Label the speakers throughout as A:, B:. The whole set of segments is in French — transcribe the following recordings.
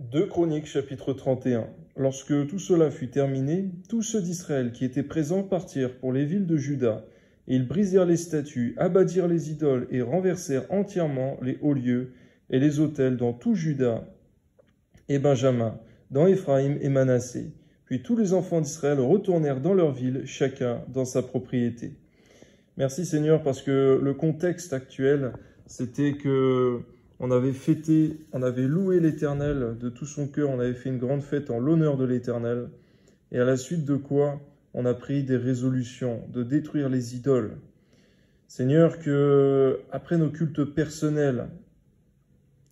A: 2 Chroniques, chapitre 31. Lorsque tout cela fut terminé, tous ceux d'Israël qui étaient présents partirent pour les villes de Juda, et ils brisèrent les statues, abattirent les idoles et renversèrent entièrement les hauts lieux et les autels dans tout Juda et Benjamin, dans Éphraïm et Manassé. Puis tous les enfants d'Israël retournèrent dans leur ville, chacun dans sa propriété. Merci Seigneur, parce que le contexte actuel, c'était que on avait fêté, on avait loué l'Éternel de tout son cœur, on avait fait une grande fête en l'honneur de l'Éternel, et à la suite de quoi on a pris des résolutions de détruire les idoles. Seigneur, que après nos cultes personnels,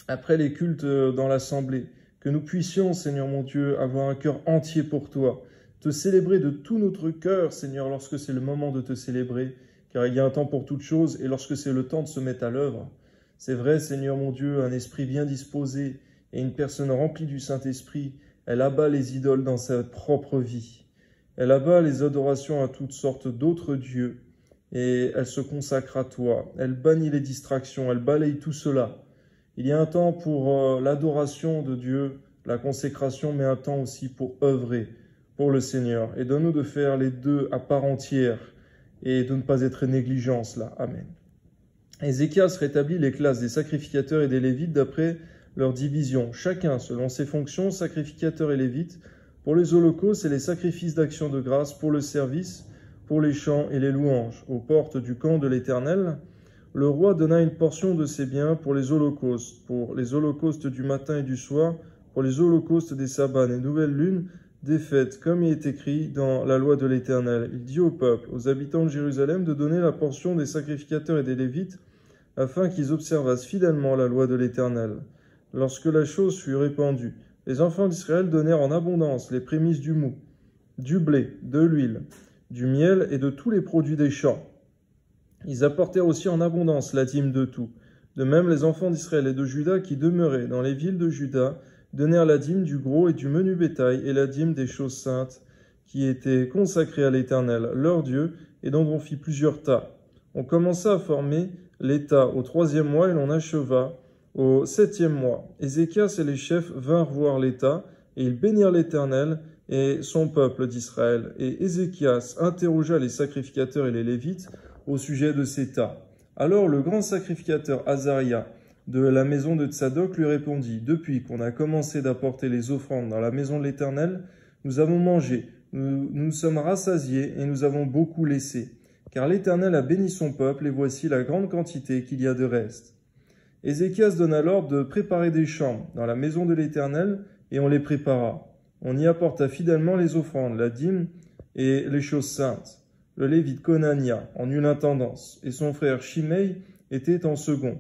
A: après les cultes dans l'assemblée, que nous puissions, Seigneur mon Dieu, avoir un cœur entier pour toi, te célébrer de tout notre cœur, Seigneur, lorsque c'est le moment de te célébrer, car il y a un temps pour toutes choses, et lorsque c'est le temps de se mettre à l'œuvre. C'est vrai, Seigneur mon Dieu, un esprit bien disposé et une personne remplie du Saint-Esprit, elle abat les idoles dans sa propre vie. Elle abat les adorations à toutes sortes d'autres dieux, et elle se consacre à toi. Elle bannit les distractions, elle balaye tout cela. Il y a un temps pour l'adoration de Dieu, la consécration, mais un temps aussi pour œuvrer pour le Seigneur. Et donne-nous de faire les deux à part entière et de ne pas être négligents là. Amen. Ézéchias rétablit les classes des sacrificateurs et des Lévites d'après leur division, chacun selon ses fonctions, sacrificateurs et Lévites, pour les holocaustes et les sacrifices d'action de grâce, pour le service, pour les chants et les louanges. Aux portes du camp de l'Éternel, le roi donna une portion de ses biens pour les holocaustes du matin et du soir, pour les holocaustes des sabbats et nouvelles lunes, des fêtes, comme il est écrit dans la loi de l'Éternel. Il dit au peuple, aux habitants de Jérusalem, de donner la portion des sacrificateurs et des Lévites, afin qu'ils observassent fidèlement la loi de l'Éternel. Lorsque la chose fut répandue, les enfants d'Israël donnèrent en abondance les prémices du mou, du blé, de l'huile, du miel et de tous les produits des champs. Ils apportèrent aussi en abondance la dîme de tout. De même, les enfants d'Israël et de Juda qui demeuraient dans les villes de Juda donnèrent la dîme du gros et du menu bétail et la dîme des choses saintes qui étaient consacrées à l'Éternel, leur Dieu, et dont on fit plusieurs tas. On commença à former l'État au 3e mois et l'on acheva au 7e mois. Ézéchias et les chefs vinrent voir l'État et ils bénirent l'Éternel et son peuple d'Israël. Et Ézéchias interrogea les sacrificateurs et les Lévites au sujet de ces tas. Alors le grand sacrificateur Azaria de la maison de Tsadok lui répondit, « Depuis qu'on a commencé d'apporter les offrandes dans la maison de l'Éternel, nous avons mangé, nous nous sommes rassasiés et nous avons beaucoup laissé. Car l'Éternel a béni son peuple, et voici la grande quantité qu'il y a de reste. » Ézéchias donna l'ordre de préparer des chambres dans la maison de l'Éternel, et on les prépara. On y apporta fidèlement les offrandes, la dîme et les choses saintes. Le Lévite Conania en eut l'intendance, et son frère Shimei était en second.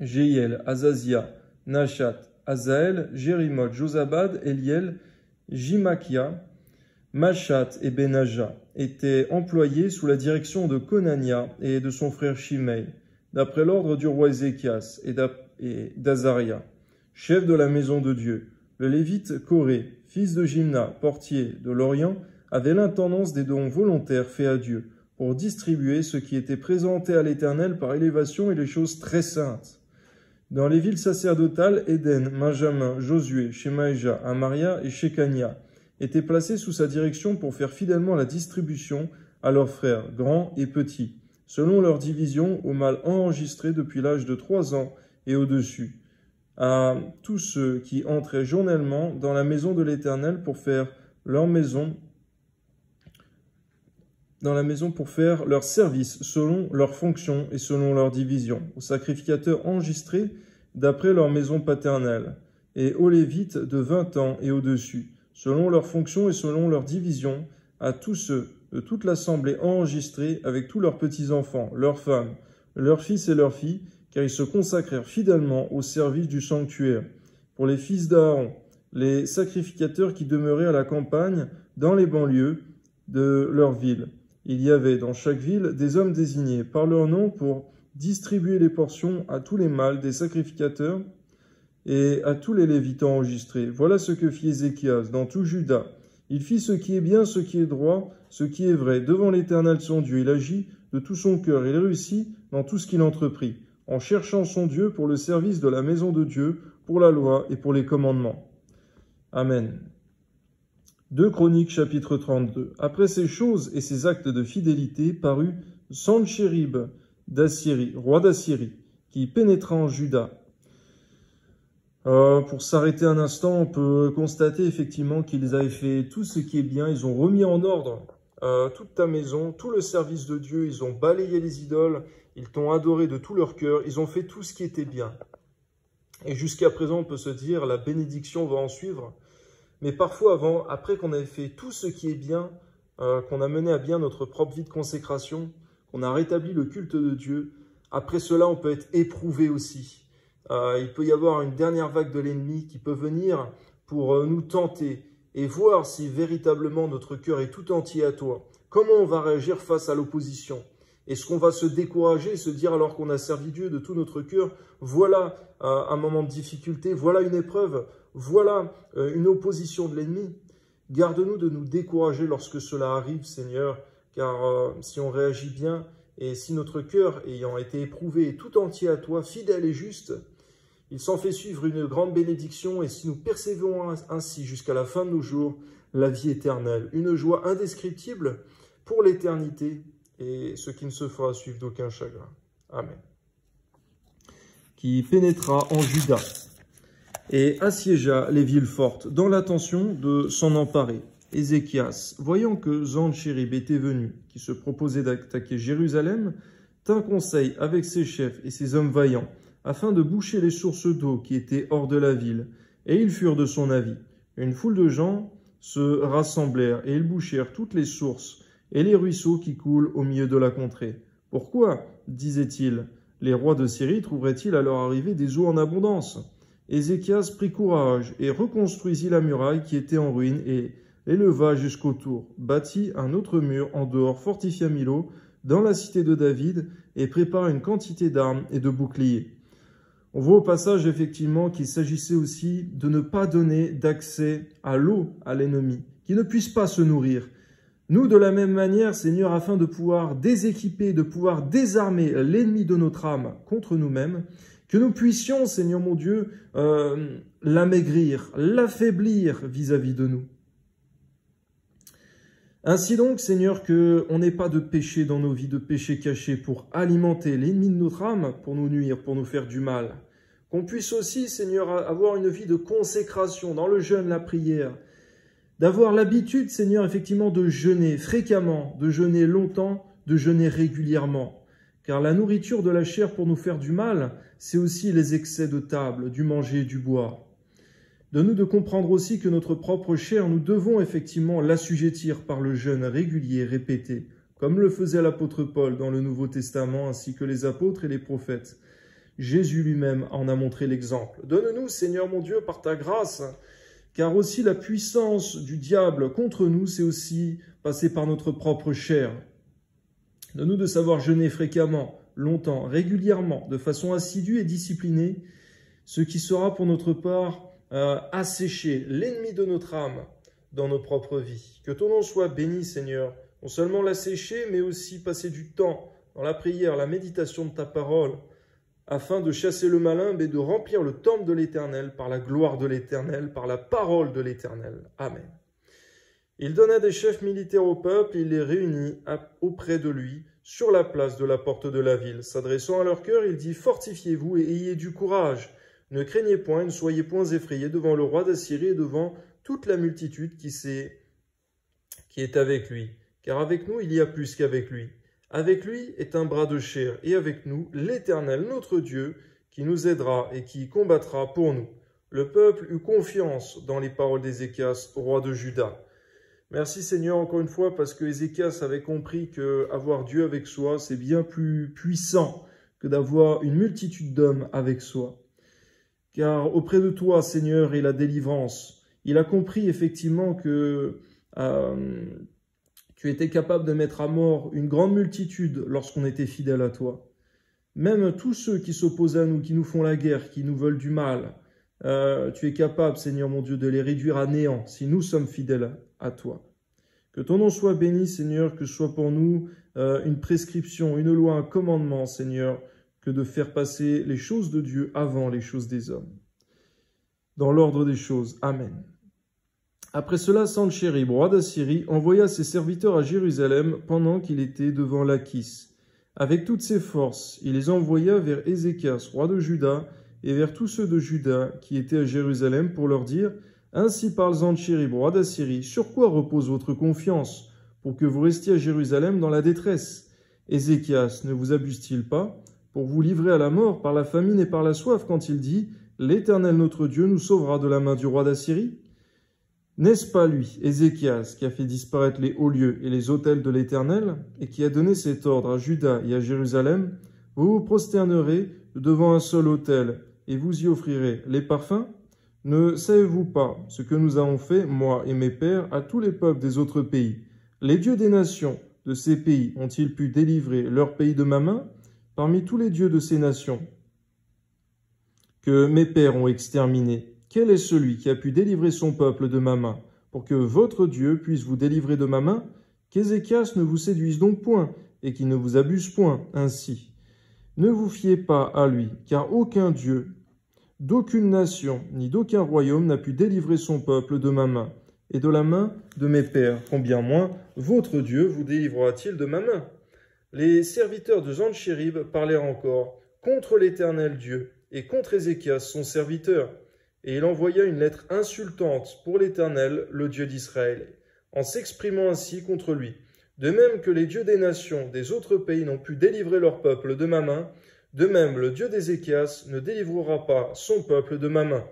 A: Jéhiel, Azazia, Nachat, Azaël, Jérimot, Josabad, Eliel, Jimakia, Machat et Benaja étaient employés sous la direction de Conania et de son frère Shimei, d'après l'ordre du roi Ézéchias et d'Azaria, chef de la maison de Dieu. Le Lévite Coré, fils de Jimna, portier de l'Orient, avait l'intendance des dons volontaires faits à Dieu, pour distribuer ce qui était présenté à l'Éternel par élévation et les choses très saintes. Dans les villes sacerdotales, Éden, Benjamin, Josué, Shemaïja, Amaria et Shekania étaient placés sous sa direction pour faire fidèlement la distribution à leurs frères, grands et petits, selon leur division au mâle enregistré depuis l'âge de 3 ans et au-dessus, à tous ceux qui entraient journellement dans la maison de l'Éternel pour faire leur service selon leurs fonctions et selon leur division, aux sacrificateurs enregistrés d'après leur maison paternelle, et aux Lévites de 20 ans et au-dessus, selon leurs fonctions et selon leur division, à tous ceux de toute l'assemblée enregistrée avec tous leurs petits-enfants, leurs femmes, leurs fils et leurs filles, car ils se consacrèrent fidèlement au service du sanctuaire. Pour les fils d'Aaron, les sacrificateurs qui demeuraient à la campagne, dans les banlieues de leur ville. Il y avait dans chaque ville des hommes désignés par leur nom pour distribuer les portions à tous les mâles des sacrificateurs et à tous les Lévites enregistrés. Voilà ce que fit Ézéchias dans tout Juda. Il fit ce qui est bien, ce qui est droit, ce qui est vrai, devant l'Éternel son Dieu. Il agit de tout son cœur, il réussit dans tout ce qu'il entreprit. en cherchant son Dieu pour le service de la maison de Dieu, pour la loi et pour les commandements. Amen. 2 Chroniques chapitre 32. Après ces choses et ces actes de fidélité parut Sanchérib d'Assyrie, roi d'Assyrie, qui pénétra en Juda. Pour s'arrêter un instant, on peut constater effectivement qu'ils avaient fait tout ce qui est bien. Ils ont remis en ordre toute ta maison, tout le service de Dieu. Ils ont balayé les idoles, ils t'ont adoré de tout leur cœur. Ils ont fait tout ce qui était bien. Et jusqu'à présent, on peut se dire, la bénédiction va en suivre. Mais parfois, après qu'on ait fait tout ce qui est bien, qu'on a mené à bien notre propre vie de consécration, qu'on a rétabli le culte de Dieu, après cela, on peut être éprouvé aussi. Il peut y avoir une dernière vague de l'ennemi qui peut venir pour nous tenter et voir si véritablement notre cœur est tout entier à toi. Comment on va réagir face à l'opposition? Est-ce qu'on va se décourager et se dire alors qu'on a servi Dieu de tout notre cœur, voilà un moment de difficulté, voilà une épreuve, voilà une opposition de l'ennemi? Garde-nous de nous décourager lorsque cela arrive, Seigneur, car si on réagit bien et si notre cœur ayant été éprouvé est tout entier à toi, fidèle et juste, il s'en fait suivre une grande bénédiction et si nous persévérons ainsi jusqu'à la fin de nos jours, la vie éternelle, une joie indescriptible pour l'éternité et ce qui ne se fera suivre d'aucun chagrin. Amen. Qui pénétra en Juda et assiégea les villes fortes dans l'intention de s'en emparer. Ézéchias, voyant que Sanchérib était venu, qui se proposait d'attaquer Jérusalem, tint conseil avec ses chefs et ses hommes vaillants, afin de boucher les sources d'eau qui étaient hors de la ville, et ils furent de son avis. Une foule de gens se rassemblèrent, et ils bouchèrent toutes les sources et les ruisseaux qui coulent au milieu de la contrée. Pourquoi, disait-il, les rois de Syrie trouveraient-ils à leur arrivée des eaux en abondance? Ézéchias prit courage et reconstruisit la muraille qui était en ruine et l'éleva jusqu'au tour, bâtit un autre mur en dehors, fortifia Milo dans la cité de David et prépara une quantité d'armes et de boucliers. On voit au passage effectivement qu'il s'agissait aussi de ne pas donner d'accès à l'eau à l'ennemi, qui ne puisse pas se nourrir. Nous, de la même manière, Seigneur, afin de pouvoir déséquiper, de pouvoir désarmer l'ennemi de notre âme contre nous-mêmes, que nous puissions, Seigneur mon Dieu, l'amaigrir, l'affaiblir vis-à-vis de nous. Ainsi donc, Seigneur, qu'on n'ait pas de péché dans nos vies, de péché caché pour alimenter l'ennemi de notre âme, pour nous nuire, pour nous faire du mal. Qu'on puisse aussi, Seigneur, avoir une vie de consécration dans le jeûne, la prière, d'avoir l'habitude, Seigneur, effectivement, de jeûner fréquemment, de jeûner longtemps, de jeûner régulièrement. Car la nourriture de la chair pour nous faire du mal, c'est aussi les excès de table, du manger et du boire. Donne-nous de comprendre aussi que notre propre chair, nous devons effectivement l'assujettir par le jeûne régulier, répété, comme le faisait l'apôtre Paul dans le Nouveau Testament, ainsi que les apôtres et les prophètes. Jésus lui-même en a montré l'exemple. Donne-nous, Seigneur mon Dieu, par ta grâce, car aussi la puissance du diable contre nous, c'est aussi passer par notre propre chair. Donne-nous de savoir jeûner fréquemment, longtemps, régulièrement, de façon assidue et disciplinée, ce qui sera pour notre part assécher l'ennemi de notre âme dans nos propres vies. Que ton nom soit béni, Seigneur, non seulement l'assécher, mais aussi passer du temps dans la prière, la méditation de ta parole, afin de chasser le malin, mais de remplir le temple de l'Éternel par la gloire de l'Éternel, par la parole de l'Éternel. Amen. Il donna des chefs militaires au peuple, il les réunit auprès de lui, sur la place de la porte de la ville. S'adressant à leur cœur, il dit « Fortifiez-vous et ayez du courage. Ne craignez point, ne soyez point effrayés devant le roi d'Assyrie et devant toute la multitude qui est avec lui. Car avec nous, il y a plus qu'avec lui. Avec lui est un bras de chair, et avec nous, l'Éternel, notre Dieu, qui nous aidera et qui combattra pour nous. » Le peuple eut confiance dans les paroles d'Ézéchias, roi de Juda. Merci Seigneur encore une fois parce que Ézéchias avait compris qu'avoir Dieu avec soi, c'est bien plus puissant que d'avoir une multitude d'hommes avec soi. Car auprès de toi, Seigneur, est la délivrance. Il a compris effectivement que tu étais capable de mettre à mort une grande multitude lorsqu'on était fidèle à toi. Même tous ceux qui s'opposent à nous, qui nous font la guerre, qui nous veulent du mal, tu es capable, Seigneur mon Dieu, de les réduire à néant si nous sommes fidèles à toi. Que ton nom soit béni, Seigneur, que ce soit pour nous une prescription, une loi, un commandement, Seigneur, que de faire passer les choses de Dieu avant les choses des hommes. Dans l'ordre des choses. Amen. Après cela, Sanchérib, roi d'Assyrie, envoya ses serviteurs à Jérusalem pendant qu'il était devant Lachis. Avec toutes ses forces, il les envoya vers Ézéchias, roi de Juda, et vers tous ceux de Juda qui étaient à Jérusalem pour leur dire « Ainsi parle Sanchérib, roi d'Assyrie, sur quoi repose votre confiance, pour que vous restiez à Jérusalem dans la détresse? Ézéchias ne vous abuse-t-il pas pour vous livrer à la mort par la famine et par la soif quand il dit « L'Éternel notre Dieu nous sauvera de la main du roi d'Assyrie » N'est-ce pas lui, Ézéchias, qui a fait disparaître les hauts lieux et les autels de l'Éternel, et qui a donné cet ordre à Juda et à Jérusalem? Vous vous prosternerez devant un seul autel, et vous y offrirez les parfums? Ne savez-vous pas ce que nous avons fait, moi et mes pères, à tous les peuples des autres pays? Les dieux des nations de ces pays ont-ils pu délivrer leur pays de ma main? Parmi tous les dieux de ces nations que mes pères ont exterminés, quel est celui qui a pu délivrer son peuple de ma main, pour que votre Dieu puisse vous délivrer de ma main? Qu'Ézéchias ne vous séduise donc point, et qu'il ne vous abuse point ainsi. Ne vous fiez pas à lui, car aucun Dieu, d'aucune nation, ni d'aucun royaume n'a pu délivrer son peuple de ma main, et de la main de mes pères. Combien moins votre Dieu vous délivrera-t-il de ma main? Les serviteurs de Sanchérib parlèrent encore contre l'Éternel Dieu, et contre Ézéchias son serviteur. Et il envoya une lettre insultante pour l'Éternel, le Dieu d'Israël, en s'exprimant ainsi contre lui. De même que les dieux des nations des autres pays n'ont pu délivrer leur peuple de ma main, de même le Dieu d'Ézéchias ne délivrera pas son peuple de ma main.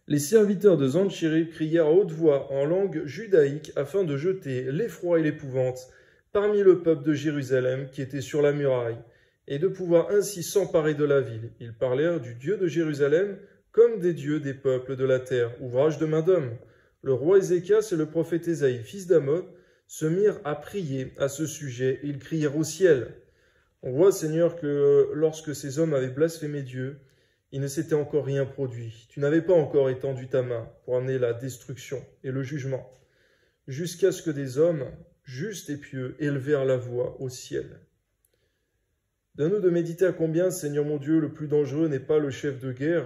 A: Les serviteurs de Sanchérib crièrent à haute voix en langue judaïque afin de jeter l'effroi et l'épouvante parmi le peuple de Jérusalem qui était sur la muraille, et de pouvoir ainsi s'emparer de la ville. Ils parlèrent du Dieu de Jérusalem comme des dieux des peuples de la terre, ouvrage de main d'homme. Le roi Ézéchias et le prophète Ésaïe, fils d'Amoz, se mirent à prier à ce sujet, et ils crièrent au ciel. On voit, Seigneur, que lorsque ces hommes avaient blasphémé Dieu, il ne s'était encore rien produit. Tu n'avais pas encore étendu ta main pour amener la destruction et le jugement, jusqu'à ce que des hommes justes et pieux élevèrent la voix au ciel. Donne-nous de méditer à combien, Seigneur mon Dieu, le plus dangereux n'est pas le chef de guerre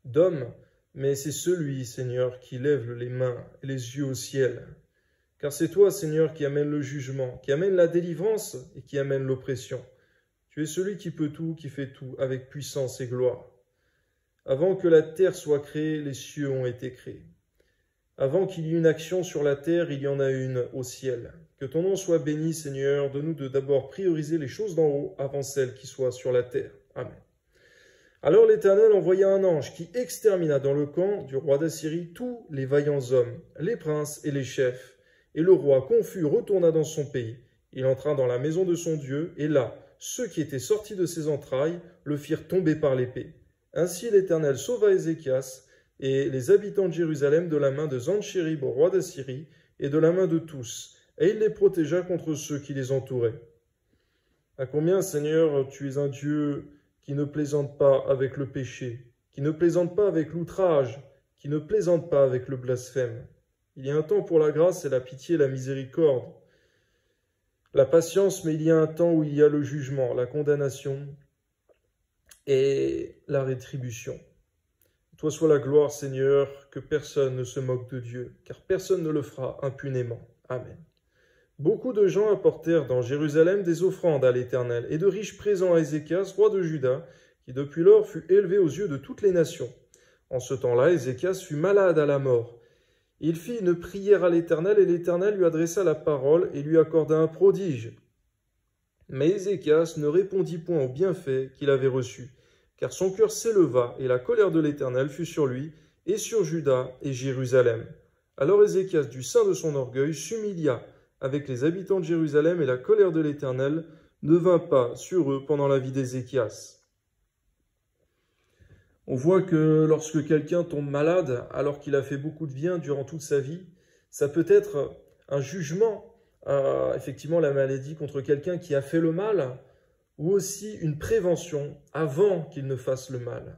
A: d'hommes, mais c'est celui, Seigneur, qui lève les mains et les yeux au ciel. Car c'est toi, Seigneur, qui amène le jugement, qui amène la délivrance et qui amène l'oppression. Tu es celui qui peut tout, qui fait tout, avec puissance et gloire. Avant que la terre soit créée, les cieux ont été créés. Avant qu'il y ait une action sur la terre, il y en a une au ciel. Que ton nom soit béni, Seigneur. Donne-nous de d'abord prioriser les choses d'en haut avant celles qui soient sur la terre. Amen. Alors l'Éternel envoya un ange qui extermina dans le camp du roi d'Assyrie tous les vaillants hommes, les princes et les chefs. Et le roi, confus, retourna dans son pays. Il entra dans la maison de son Dieu, et là, ceux qui étaient sortis de ses entrailles le firent tomber par l'épée. Ainsi l'Éternel sauva Ézéchias et les habitants de Jérusalem de la main de Sanchérib, roi d'Assyrie, et de la main de tous, et il les protégea contre ceux qui les entouraient. À combien, Seigneur, tu es un Dieu qui ne plaisante pas avec le péché, qui ne plaisante pas avec l'outrage, qui ne plaisante pas avec le blasphème. Il y a un temps pour la grâce et la pitié et la miséricorde, la patience, mais il y a un temps où il y a le jugement, la condamnation et la rétribution. Toi soit la gloire, Seigneur, que personne ne se moque de Dieu, car personne ne le fera impunément. Amen. Beaucoup de gens apportèrent dans Jérusalem des offrandes à l'Éternel et de riches présents à Ézéchias, roi de Juda, qui depuis lors fut élevé aux yeux de toutes les nations. En ce temps-là, Ézéchias fut malade à la mort. Il fit une prière à l'Éternel et l'Éternel lui adressa la parole et lui accorda un prodige. Mais Ézéchias ne répondit point au bienfait qu'il avait reçu, car son cœur s'éleva et la colère de l'Éternel fut sur lui et sur Juda et Jérusalem. Alors Ézéchias, du sein de son orgueil, s'humilia avec les habitants de Jérusalem et la colère de l'Éternel ne vint pas sur eux pendant la vie d'Ézéchias. On voit que lorsque quelqu'un tombe malade alors qu'il a fait beaucoup de bien durant toute sa vie, ça peut être un jugement, effectivement la maladie contre quelqu'un qui a fait le mal, ou aussi une prévention avant qu'il ne fasse le mal.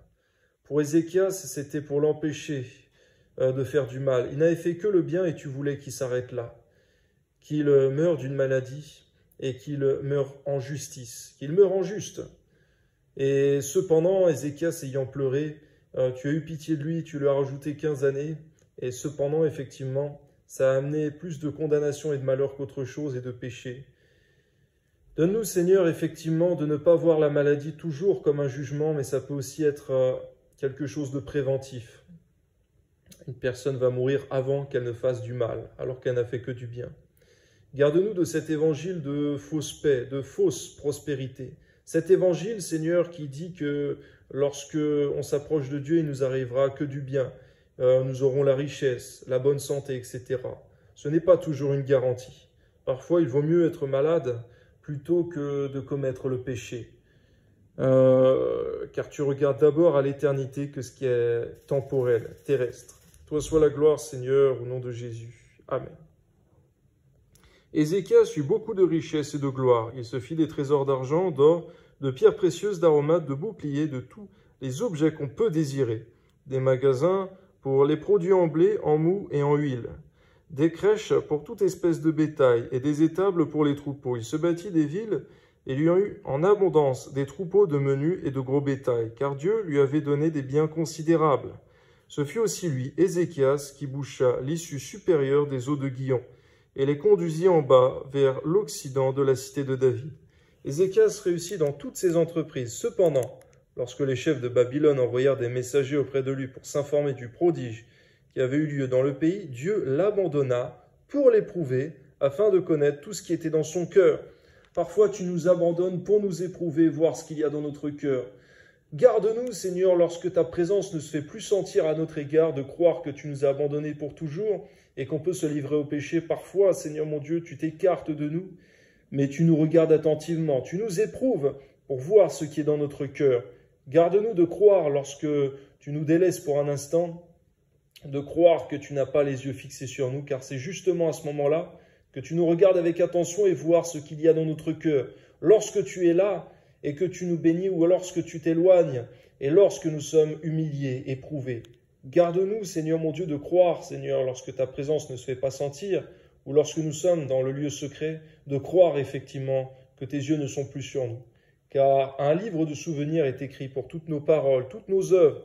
A: Pour Ézéchias, c'était pour l'empêcher de faire du mal. Il n'avait fait que le bien et tu voulais qu'il s'arrête là, qu'il meure d'une maladie et qu'il meure en justice, qu'il meure en juste. Et cependant, Ézéchias ayant pleuré, tu as eu pitié de lui, tu lui as rajouté 15 années, et cependant, effectivement, ça a amené plus de condamnation et de malheur qu'autre chose et de péché. Donne-nous, Seigneur, effectivement, de ne pas voir la maladie toujours comme un jugement, mais ça peut aussi être quelque chose de préventif. Une personne va mourir avant qu'elle ne fasse du mal, alors qu'elle n'a fait que du bien. Garde-nous de cet évangile de fausse paix, de fausse prospérité. Cet évangile, Seigneur, qui dit que lorsque on s'approche de Dieu, il nous arrivera que du bien. Nous aurons la richesse, la bonne santé, etc. Ce n'est pas toujours une garantie. Parfois, il vaut mieux être malade plutôt que de commettre le péché. Car tu regardes d'abord à l'éternité que ce qui est temporel, terrestre. Toi soit la gloire, Seigneur, au nom de Jésus. Amen. Ézéchias eut beaucoup de richesses et de gloire. Il se fit des trésors d'argent, d'or, de pierres précieuses, d'aromates, de boucliers, de tous les objets qu'on peut désirer. Des magasins pour les produits en blé, en mou et en huile. Des crèches pour toute espèce de bétail et des étables pour les troupeaux. Il se bâtit des villes et lui en eut en abondance des troupeaux de menu et de gros bétail, car Dieu lui avait donné des biens considérables. Ce fut aussi lui, Ézéchias, qui boucha l'issue supérieure des eaux de Guillon, et les conduisit en bas vers l'occident de la cité de David. Ézéchias réussit dans toutes ses entreprises. Cependant, lorsque les chefs de Babylone envoyèrent des messagers auprès de lui pour s'informer du prodige qui avait eu lieu dans le pays, Dieu l'abandonna pour l'éprouver, afin de connaître tout ce qui était dans son cœur. Parfois, tu nous abandonnes pour nous éprouver, voir ce qu'il y a dans notre cœur. Garde-nous, Seigneur, lorsque ta présence ne se fait plus sentir à notre égard, de croire que tu nous as abandonnés pour toujours et qu'on peut se livrer au péché. Parfois, Seigneur mon Dieu, tu t'écartes de nous, mais tu nous regardes attentivement, tu nous éprouves pour voir ce qui est dans notre cœur. Garde-nous de croire, lorsque tu nous délaisses pour un instant, de croire que tu n'as pas les yeux fixés sur nous, car c'est justement à ce moment-là que tu nous regardes avec attention et voir ce qu'il y a dans notre cœur. Lorsque tu es là et que tu nous bénis, ou lorsque tu t'éloignes, et lorsque nous sommes humiliés, éprouvés. Garde-nous, Seigneur mon Dieu, de croire, Seigneur, lorsque ta présence ne se fait pas sentir, ou lorsque nous sommes dans le lieu secret, de croire effectivement que tes yeux ne sont plus sur nous. Car un livre de souvenirs est écrit pour toutes nos paroles, toutes nos œuvres,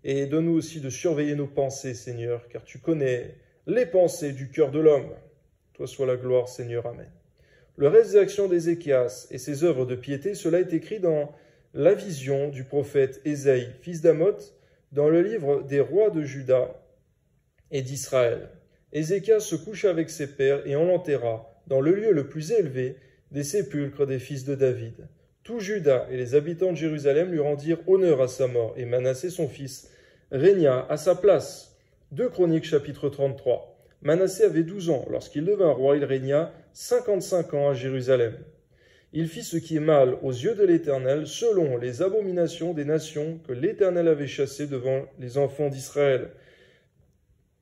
A: et donne-nous aussi de surveiller nos pensées, Seigneur, car tu connais les pensées du cœur de l'homme. Toi soit la gloire, Seigneur. Amen. Le reste des actions d'Ézéchias et ses œuvres de piété, cela est écrit dans la vision du prophète Ésaïe, fils d'Amoth, dans le livre des rois de Juda et d'Israël. Ézéchias se coucha avec ses pères et on l'enterra dans le lieu le plus élevé des sépulcres des fils de David. Tout Juda et les habitants de Jérusalem lui rendirent honneur à sa mort, et Manassé son fils régna à sa place. 2 Chroniques chapitre 33. Manassé avait 12 ans. Lorsqu'il devint roi, il régna 55 ans à Jérusalem. Il fit ce qui est mal aux yeux de l'Éternel, selon les abominations des nations que l'Éternel avait chassées devant les enfants d'Israël.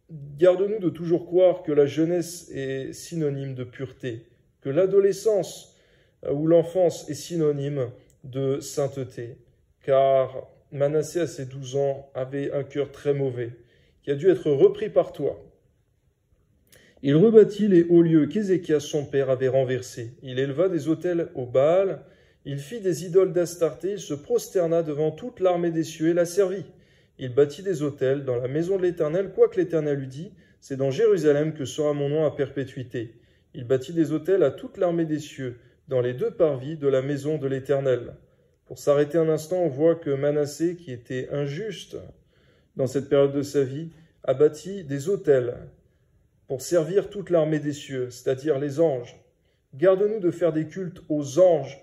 A: Garde-nous de toujours croire que la jeunesse est synonyme de pureté, que l'adolescence ou l'enfance est synonyme de sainteté, car Manassé, à ses 12 ans, avait un cœur très mauvais, qui a dû être repris par toi. Il rebâtit les hauts lieux qu'Ézéchias son père avait renversés. Il éleva des autels au Baal, il fit des idoles d'Astarté, il se prosterna devant toute l'armée des cieux et la servit. Il bâtit des autels dans la maison de l'Éternel, quoique l'Éternel lui dit, « C'est dans Jérusalem que sera mon nom à perpétuité. » Il bâtit des autels à toute l'armée des cieux, dans les 2 parvis de la maison de l'Éternel. Pour s'arrêter un instant, on voit que Manassé, qui était injuste dans cette période de sa vie, a bâti des autels pour servir toute l'armée des cieux, c'est-à-dire les anges. Garde-nous de faire des cultes aux anges,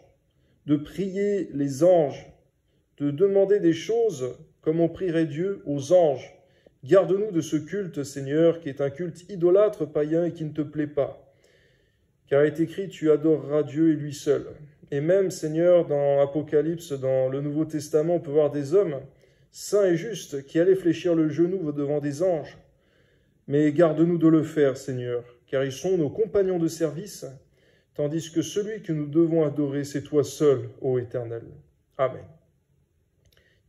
A: de prier les anges, de demander des choses comme on prierait Dieu aux anges. Garde-nous de ce culte, Seigneur, qui est un culte idolâtre, païen et qui ne te plaît pas. Car il est écrit, tu adoreras Dieu et lui seul. Et même, Seigneur, dans Apocalypse, dans le Nouveau Testament, on peut voir des hommes saints et justes qui allaient fléchir le genou devant des anges. Mais garde-nous de le faire, Seigneur, car ils sont nos compagnons de service, tandis que celui que nous devons adorer, c'est toi seul, ô Éternel. Amen.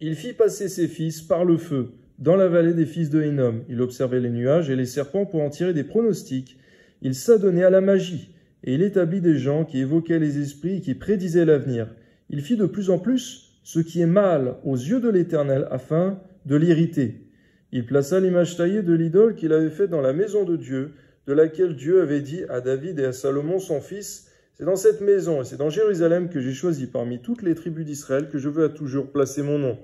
A: Il fit passer ses fils par le feu, dans la vallée des fils de Hinnom. Il observait les nuages et les serpents pour en tirer des pronostics. Il s'adonnait à la magie et il établit des gens qui évoquaient les esprits et qui prédisaient l'avenir. Il fit de plus en plus ce qui est mal aux yeux de l'Éternel afin de l'irriter. Il plaça l'image taillée de l'idole qu'il avait faite dans la maison de Dieu, de laquelle Dieu avait dit à David et à Salomon son fils, « C'est dans cette maison et c'est dans Jérusalem que j'ai choisi parmi toutes les tribus d'Israël que je veux à toujours placer mon nom.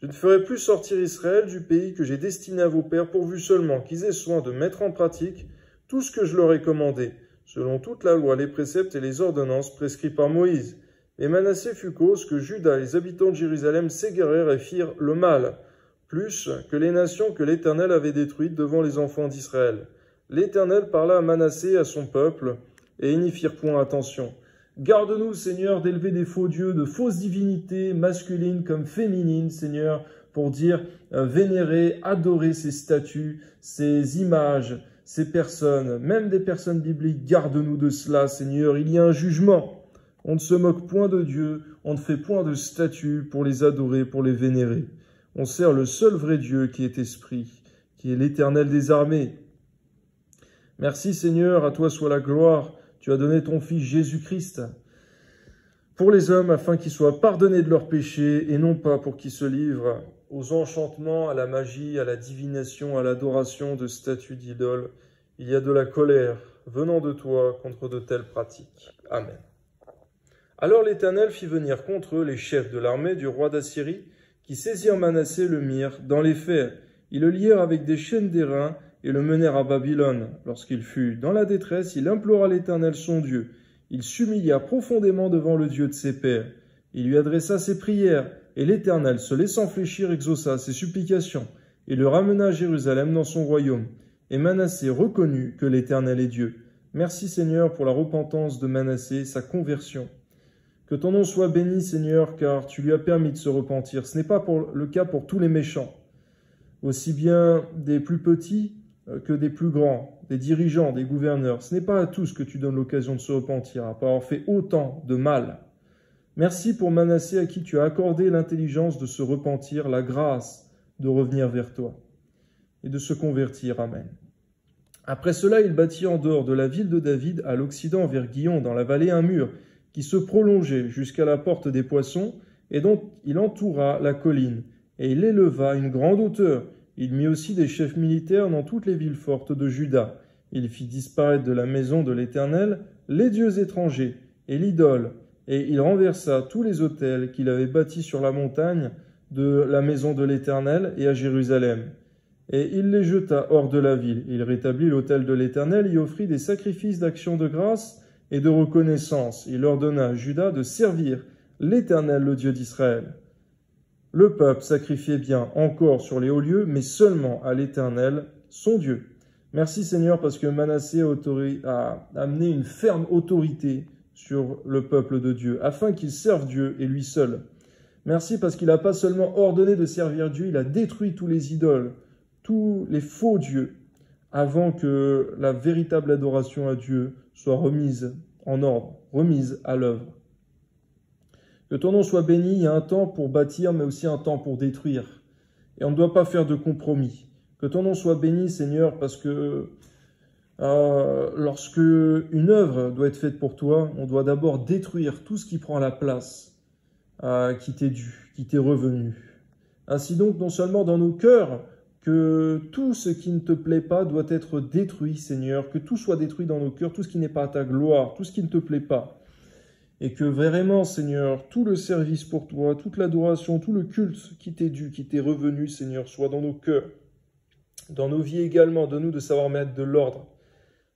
A: Je ne ferai plus sortir Israël du pays que j'ai destiné à vos pères, pourvu seulement qu'ils aient soin de mettre en pratique tout ce que je leur ai commandé, selon toute la loi, les préceptes et les ordonnances prescrits par Moïse. Et Manassé fut cause que Juda et les habitants de Jérusalem s'égarèrent et firent le mal, plus que les nations que l'Éternel avait détruites devant les enfants d'Israël. L'Éternel parla à Manassé et à son peuple, et ils n'y firent point attention. Garde-nous, Seigneur, d'élever des faux dieux, de fausses divinités, masculines comme féminines, Seigneur, pour dire vénérer, adorer ces statues, ces images, ces personnes, même des personnes bibliques. Garde-nous de cela, Seigneur. Il y a un jugement. On ne se moque point de Dieu, on ne fait point de statues pour les adorer, pour les vénérer. On sert le seul vrai Dieu qui est esprit, qui est l'Éternel des armées. Merci, Seigneur, à toi soit la gloire. Tu as donné ton Fils Jésus-Christ pour les hommes afin qu'ils soient pardonnés de leurs péchés et non pas pour qu'ils se livrent aux enchantements, à la magie, à la divination, à l'adoration de statues d'idoles. Il y a de la colère venant de toi contre de telles pratiques. Amen. Alors l'Éternel fit venir contre eux les chefs de l'armée du roi d'Assyrie qui saisirent Manassé le mirent dans les fers. Ils le lièrent avec des chaînes d'airain et le menèrent à Babylone. Lorsqu'il fut dans la détresse, il implora l'Éternel son Dieu. Il s'humilia profondément devant le Dieu de ses pères. Il lui adressa ses prières, et l'Éternel, se laissant fléchir, exauça ses supplications, et le ramena à Jérusalem dans son royaume. Et Manassé reconnut que l'Éternel est Dieu. Merci Seigneur pour la repentance de Manassé, sa conversion. Que ton nom soit béni Seigneur, car tu lui as permis de se repentir. Ce n'est pas le cas pour tous les méchants, aussi bien des plus petits que des plus grands, des dirigeants, des gouverneurs. Ce n'est pas à tous que tu donnes l'occasion de se repentir, après avoir fait autant de mal. Merci pour Manassé à qui tu as accordé l'intelligence de se repentir, la grâce de revenir vers toi et de se convertir. Amen. Après cela, il bâtit en dehors de la ville de David, à l'occident vers Guillon, dans la vallée, un mur qui se prolongeait jusqu'à la porte des poissons et dont il entoura la colline. Et il éleva une grande hauteur. Il mit aussi des chefs militaires dans toutes les villes fortes de Juda. Il fit disparaître de la maison de l'Éternel les dieux étrangers et l'idole, et il renversa tous les autels qu'il avait bâtis sur la montagne de la maison de l'Éternel et à Jérusalem. Et il les jeta hors de la ville. Il rétablit l'autel de l'Éternel, y offrit des sacrifices d'action de grâce et de reconnaissance. Il ordonna à Juda de servir l'Éternel, le Dieu d'Israël. Le peuple sacrifiait bien encore sur les hauts lieux, mais seulement à l'Éternel, son Dieu. Merci Seigneur, parce que Manassé a amené une ferme autorité sur le peuple de Dieu, afin qu'il serve Dieu et lui seul. Merci parce qu'il n'a pas seulement ordonné de servir Dieu, il a détruit tous les idoles, tous les faux dieux, avant que la véritable adoration à Dieu soit remise en ordre, remise à l'œuvre. Que ton nom soit béni, il y a un temps pour bâtir, mais aussi un temps pour détruire. Et on ne doit pas faire de compromis. Que ton nom soit béni, Seigneur, parce que lorsque une œuvre doit être faite pour toi, on doit d'abord détruire tout ce qui prend la place qui t'est dû, qui t'est revenu. Ainsi donc, non seulement dans nos cœurs, que tout ce qui ne te plaît pas doit être détruit, Seigneur, que tout soit détruit dans nos cœurs, tout ce qui n'est pas à ta gloire, tout ce qui ne te plaît pas. Et que vraiment, Seigneur, tout le service pour toi, toute l'adoration, tout le culte qui t'est dû, qui t'est revenu, Seigneur, soit dans nos cœurs, dans nos vies également. Donne-nous de savoir mettre de l'ordre.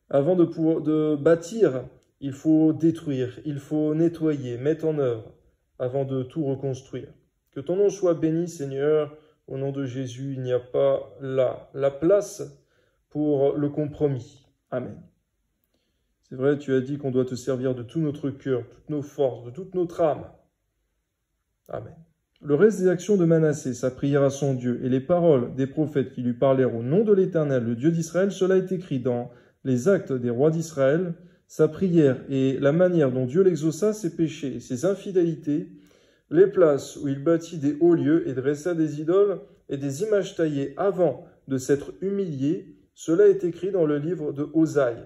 A: Avant de bâtir, il faut détruire, il faut nettoyer, mettre en œuvre, avant de tout reconstruire. Que ton nom soit béni, Seigneur. Au nom de Jésus, il n'y a pas la place pour le compromis. Amen. C'est vrai, tu as dit qu'on doit te servir de tout notre cœur, toutes nos forces, de toute notre âme. Amen. Le reste des actions de Manassé, sa prière à son Dieu, et les paroles des prophètes qui lui parlèrent au nom de l'Éternel, le Dieu d'Israël, cela est écrit dans les actes des rois d'Israël. Sa prière et la manière dont Dieu l'exauça, ses péchés et ses infidélités, les places où il bâtit des hauts lieux et dressa des idoles et des images taillées avant de s'être humilié, cela est écrit dans le livre de Osaïe.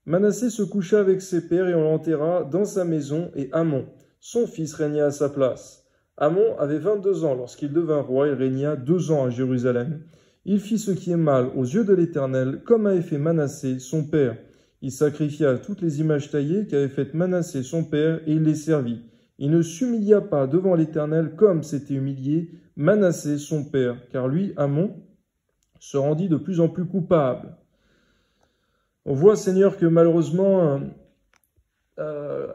A: Manassé se coucha avec ses pères et on l'enterra dans sa maison, et Amon, son fils, régna à sa place. Amon avait 22 ans lorsqu'il devint roi, il régna 2 ans à Jérusalem. Il fit ce qui est mal aux yeux de l'Éternel, comme avait fait Manassé, son père. Il sacrifia toutes les images taillées qu'avait faites Manassé, son père, et il les servit. Il ne s'humilia pas devant l'Éternel comme s'était humilié Manassé, son père, car lui, Amon, se rendit de plus en plus coupable. On voit, Seigneur, que malheureusement,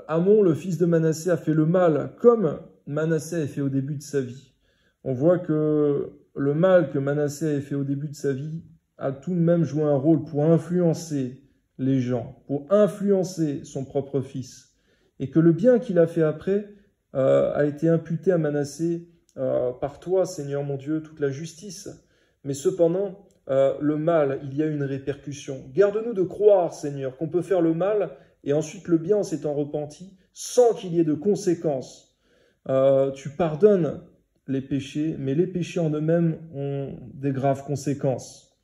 A: Amon, le fils de Manassé, a fait le mal, comme Manassé avait fait au début de sa vie. On voit que le mal que Manassé avait fait au début de sa vie a tout de même joué un rôle pour influencer les gens, pour influencer son propre fils. Et que le bien qu'il a fait après a été imputé à Manassé par toi, Seigneur mon Dieu, toute la justice. Mais cependant, le mal, il y a une répercussion. Garde-nous de croire, Seigneur, qu'on peut faire le mal et ensuite le bien en s'étant repenti sans qu'il y ait de conséquences. Tu pardonnes les péchés, mais les péchés en eux-mêmes ont des graves conséquences.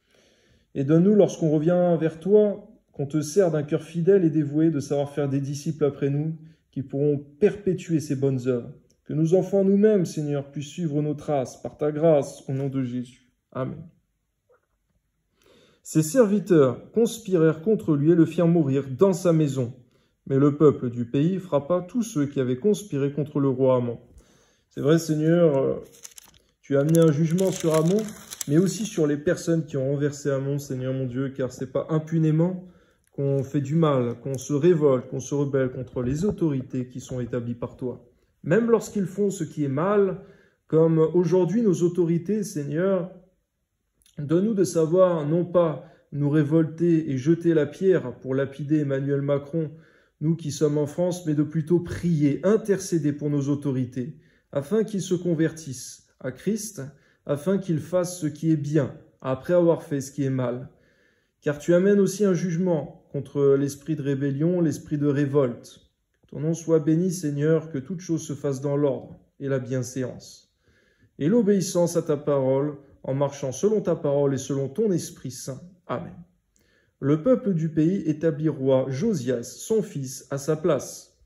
A: Et donne-nous, lorsqu'on revient vers toi, qu'on te sert d'un cœur fidèle et dévoué, de savoir faire des disciples après nous qui pourront perpétuer ces bonnes œuvres. Que nos enfants nous-mêmes, Seigneur, puissent suivre nos traces par ta grâce, au nom de Jésus. Amen. Ses serviteurs conspirèrent contre lui et le firent mourir dans sa maison. Mais le peuple du pays frappa tous ceux qui avaient conspiré contre le roi Amon. C'est vrai, Seigneur, tu as mis un jugement sur Amon, mais aussi sur les personnes qui ont renversé Amon, Seigneur mon Dieu, car c'est pas impunément qu'on fait du mal, qu'on se révolte, qu'on se rebelle contre les autorités qui sont établies par toi. Même lorsqu'ils font ce qui est mal, comme aujourd'hui nos autorités, Seigneur, donne-nous de savoir non pas nous révolter et jeter la pierre pour lapider Emmanuel Macron, nous qui sommes en France, mais de plutôt prier, intercéder pour nos autorités, afin qu'ils se convertissent à Christ, afin qu'ils fassent ce qui est bien, après avoir fait ce qui est mal. Car tu amènes aussi un jugement contre l'esprit de rébellion, l'esprit de révolte. Que ton nom soit béni, Seigneur, que toute chose se fasse dans l'ordre et la bienséance. Et l'obéissance à ta parole, en marchant selon ta parole et selon ton Esprit Saint. Amen. Le peuple du pays établit roi Josias, son fils, à sa place.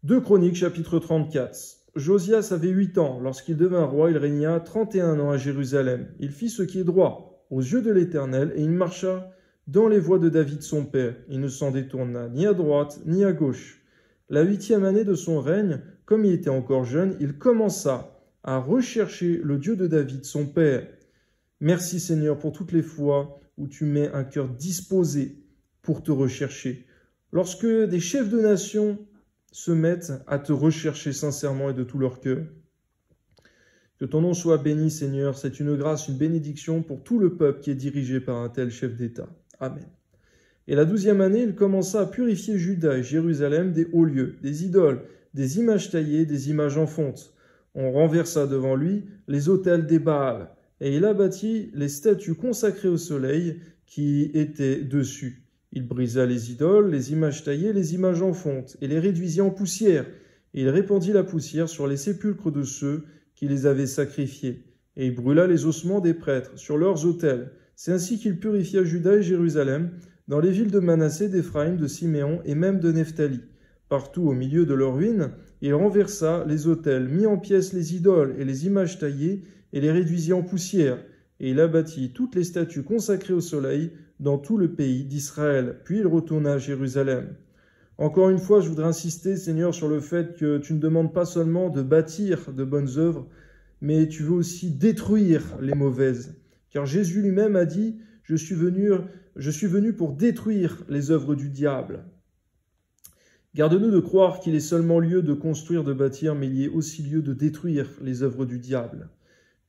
A: 2 Chroniques, chapitre 34. Josias avait 8 ans. Lorsqu'il devint roi, il régna 31 ans à Jérusalem. Il fit ce qui est droit aux yeux de l'Éternel, et il marcha dans les voies de David son père. Il ne s'en détourna ni à droite ni à gauche. La 8e année de son règne, comme il était encore jeune, il commença à rechercher le Dieu de David son père. Merci Seigneur pour toutes les fois où tu mets un cœur disposé pour te rechercher. Lorsque des chefs de nation se mettent à te rechercher sincèrement et de tout leur cœur. Que ton nom soit béni, Seigneur. C'est une grâce, une bénédiction pour tout le peuple qui est dirigé par un tel chef d'État. Amen. Et la 12e année, il commença à purifier Juda et Jérusalem des hauts lieux, des idoles, des images taillées, des images en fonte. On renversa devant lui les autels des Baals, et il abattit les statues consacrées au soleil qui étaient dessus. Il brisa les idoles, les images taillées, les images en fonte, et les réduisit en poussière. Et il répandit la poussière sur les sépulcres de ceux qui les avaient sacrifiés. Et il brûla les ossements des prêtres sur leurs autels. C'est ainsi qu'il purifia Juda et Jérusalem, dans les villes de Manassé, d'Éphraïm, de Siméon et même de Nephtali. Partout au milieu de leurs ruines, il renversa les autels, mit en pièces les idoles et les images taillées, et les réduisit en poussière. Et il abattit toutes les statues consacrées au soleil dans tout le pays d'Israël. Puis il retourna à Jérusalem. Encore une fois, je voudrais insister, Seigneur, sur le fait que tu ne demandes pas seulement de bâtir de bonnes œuvres, mais tu veux aussi détruire les mauvaises. Car Jésus lui-même a dit « Je suis venu pour détruire les œuvres du diable ». Garde-nous de croire qu'il est seulement lieu de construire, de bâtir, mais il y est aussi lieu de détruire les œuvres du diable.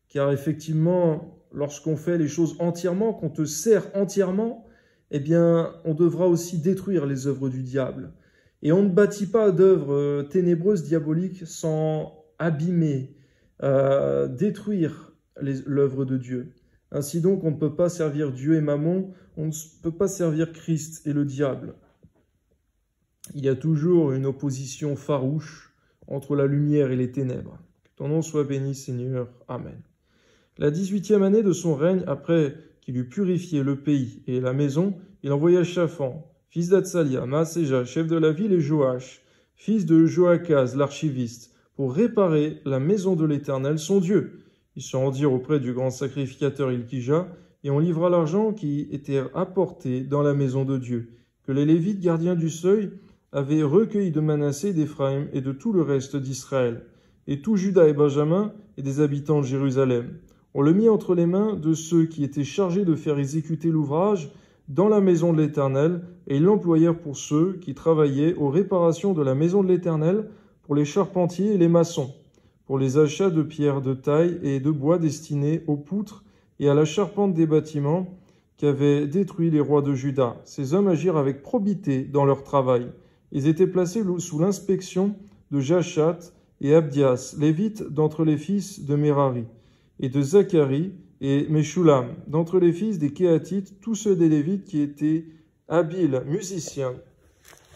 A: Car effectivement, lorsqu'on fait les choses entièrement, qu'on te sert entièrement, eh bien, on devra aussi détruire les œuvres du diable. Et on ne bâtit pas d'œuvres ténébreuses, diaboliques, sans abîmer, détruire l'œuvre de Dieu. Ainsi donc, on ne peut pas servir Dieu et Mammon, on ne peut pas servir Christ et le diable. Il y a toujours une opposition farouche entre la lumière et les ténèbres. Que ton nom soit béni, Seigneur. Amen. La 18e année de son règne, après qu'il eut purifié le pays et la maison, il envoya Shaphan, fils d'Atsalia, Maaséja, chef de la ville, et Joach, fils de Joachaz, l'archiviste, pour réparer la maison de l'Éternel, son Dieu. Ils se rendirent auprès du grand sacrificateur Ilkija, et on livra l'argent qui était apporté dans la maison de Dieu, que les Lévites gardiens du seuil avaient recueilli de Manassé, d'Éphraïm et de tout le reste d'Israël, et tout Juda et Benjamin et des habitants de Jérusalem. On le mit entre les mains de ceux qui étaient chargés de faire exécuter l'ouvrage dans la maison de l'Éternel, et ils l'employèrent pour ceux qui travaillaient aux réparations de la maison de l'Éternel, pour les charpentiers et les maçons, pour les achats de pierres de taille et de bois destinés aux poutres et à la charpente des bâtiments qu'avaient détruits les rois de Juda. Ces hommes agirent avec probité dans leur travail. Ils étaient placés sous l'inspection de Jachat et Abdias, lévites d'entre les fils de Merari, et de Zacharie et Meshulam, d'entre les fils des Kéatites, tous ceux des Lévites qui étaient habiles musiciens,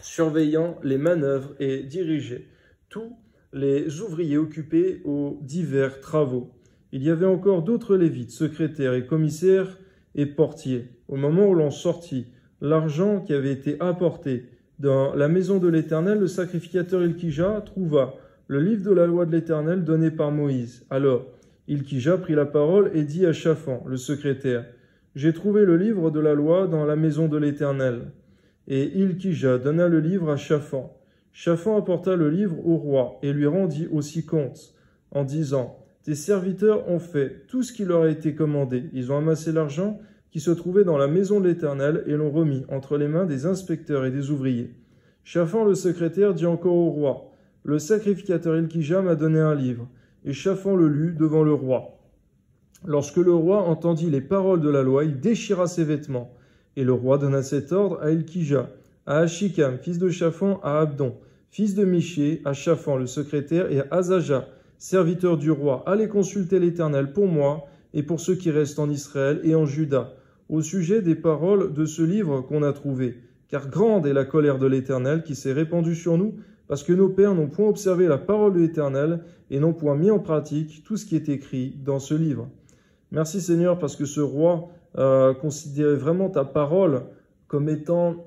A: surveillant les manœuvres et dirigeaient tous les ouvriers occupés aux divers travaux. Il y avait encore d'autres Lévites, secrétaires et commissaires et portiers. Au moment où l'on sortit l'argent qui avait été apporté dans la maison de l'Éternel, le sacrificateur Ilkija trouva le livre de la loi de l'Éternel donné par Moïse. Alors, Ilkija prit la parole et dit à Shaphan, le secrétaire, « J'ai trouvé le livre de la loi dans la maison de l'Éternel. » Et Ilkija donna le livre à Shaphan. Shaphan apporta le livre au roi et lui rendit aussi compte, en disant, « Tes serviteurs ont fait tout ce qui leur a été commandé. Ils ont amassé l'argent qui se trouvait dans la maison de l'Éternel et l'ont remis entre les mains des inspecteurs et des ouvriers. » Shaphan le secrétaire dit encore au roi, « Le sacrificateur Ilkija m'a donné un livre. » Et Shaphan le lut devant le roi. Lorsque le roi entendit les paroles de la loi, il déchira ses vêtements. Et le roi donna cet ordre à Ilkija, à Ashikam, fils de Shaphan, à Abdon, fils de Miché, à Shaphan le secrétaire, et à Azaja, serviteur du roi. Allez consulter l'Éternel pour moi et pour ceux qui restent en Israël et en Juda, au sujet des paroles de ce livre qu'on a trouvé. Car grande est la colère de l'Éternel qui s'est répandue sur nous, parce que nos pères n'ont point observé la parole de l'Éternel et n'ont point mis en pratique tout ce qui est écrit dans ce livre. Merci Seigneur, parce que ce roi considérait vraiment ta parole comme étant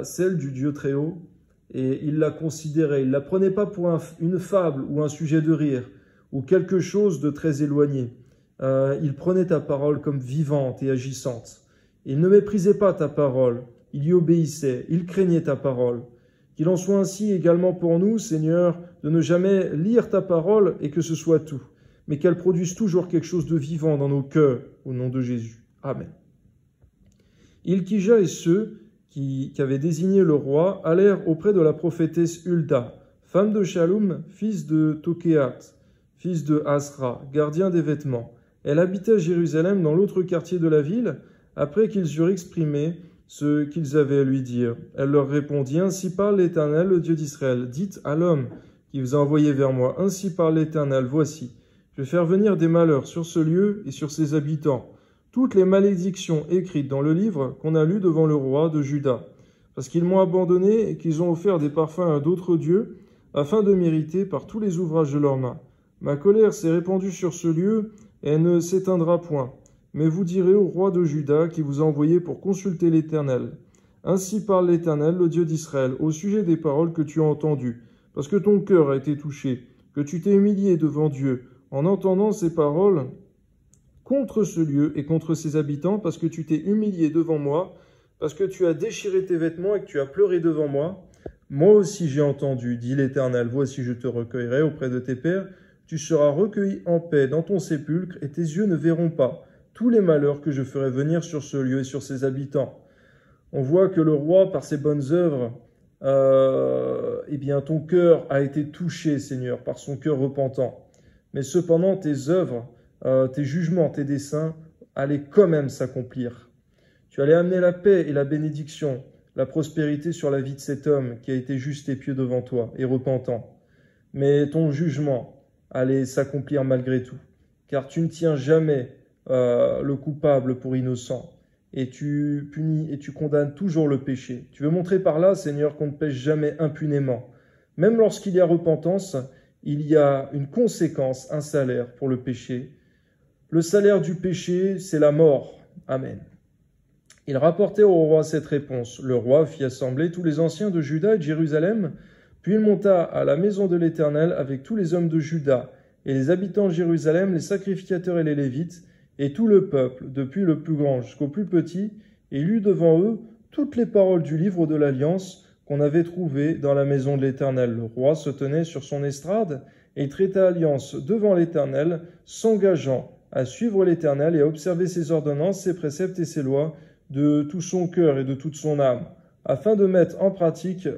A: celle du Dieu très haut, et il la considérait, il ne la prenait pas pour une fable ou un sujet de rire, ou quelque chose de très éloigné. Il prenait ta parole comme vivante et agissante. Il ne méprisait pas ta parole, il y obéissait, il craignait ta parole. Qu'il en soit ainsi également pour nous, Seigneur, de ne jamais lire ta parole et que ce soit tout, mais qu'elle produise toujours quelque chose de vivant dans nos cœurs, au nom de Jésus. Amen. Ilkija et ceux qui avaient désigné le roi allèrent auprès de la prophétesse Hulda, femme de Shallum, fils de Tokéat, fils de Asra, gardien des vêtements. Elle habitait à Jérusalem dans l'autre quartier de la ville, après qu'ils eurent exprimé ce qu'ils avaient à lui dire. Elle leur répondit, « Ainsi parle l'Éternel, le Dieu d'Israël. Dites à l'homme qui vous a envoyé vers moi, ainsi parle l'Éternel, voici, je vais faire venir des malheurs sur ce lieu et sur ses habitants, toutes les malédictions écrites dans le livre qu'on a lu devant le roi de Juda, parce qu'ils m'ont abandonné et qu'ils ont offert des parfums à d'autres dieux, afin de mériter par tous les ouvrages de leurs mains. Ma colère s'est répandue sur ce lieu, et elle ne s'éteindra point. Mais vous direz au roi de Juda qui vous a envoyé pour consulter l'Éternel. Ainsi parle l'Éternel, le Dieu d'Israël, au sujet des paroles que tu as entendues, parce que ton cœur a été touché, que tu t'es humilié devant Dieu, en entendant ces paroles contre ce lieu et contre ses habitants, parce que tu t'es humilié devant moi, parce que tu as déchiré tes vêtements et que tu as pleuré devant moi. Moi aussi j'ai entendu, dit l'Éternel, voici je te recueillerai auprès de tes pères, tu seras recueilli en paix dans ton sépulcre, et tes yeux ne verront pas tous les malheurs que je ferai venir sur ce lieu et sur ses habitants. On voit que le roi, par ses bonnes œuvres, eh bien, ton cœur a été touché, Seigneur, par son cœur repentant. Mais cependant, tes œuvres, tes jugements, tes desseins allaient quand même s'accomplir. Tu allais amener la paix et la bénédiction, la prospérité sur la vie de cet homme qui a été juste et pieux devant toi et repentant. Mais ton jugement allait s'accomplir malgré tout, car tu ne tiens jamais le coupable pour innocent, et tu punis et tu condamnes toujours le péché. Tu veux montrer par là, Seigneur, qu'on ne pêche jamais impunément. Même lorsqu'il y a repentance, il y a une conséquence, un salaire pour le péché. Le salaire du péché, c'est la mort. Amen. Ils rapportèrent au roi cette réponse. Le roi fit assembler tous les anciens de Juda et de Jérusalem, puis il monta à la maison de l'Éternel avec tous les hommes de Juda et les habitants de Jérusalem, les sacrificateurs et les Lévites, et tout le peuple, depuis le plus grand jusqu'au plus petit, et il lut devant eux toutes les paroles du livre de l'Alliance qu'on avait trouvé dans la maison de l'Éternel. Le roi se tenait sur son estrade et traita alliance devant l'Éternel, s'engageant à suivre l'Éternel et à observer ses ordonnances, ses préceptes et ses lois de tout son cœur et de toute son âme, afin de mettre en pratique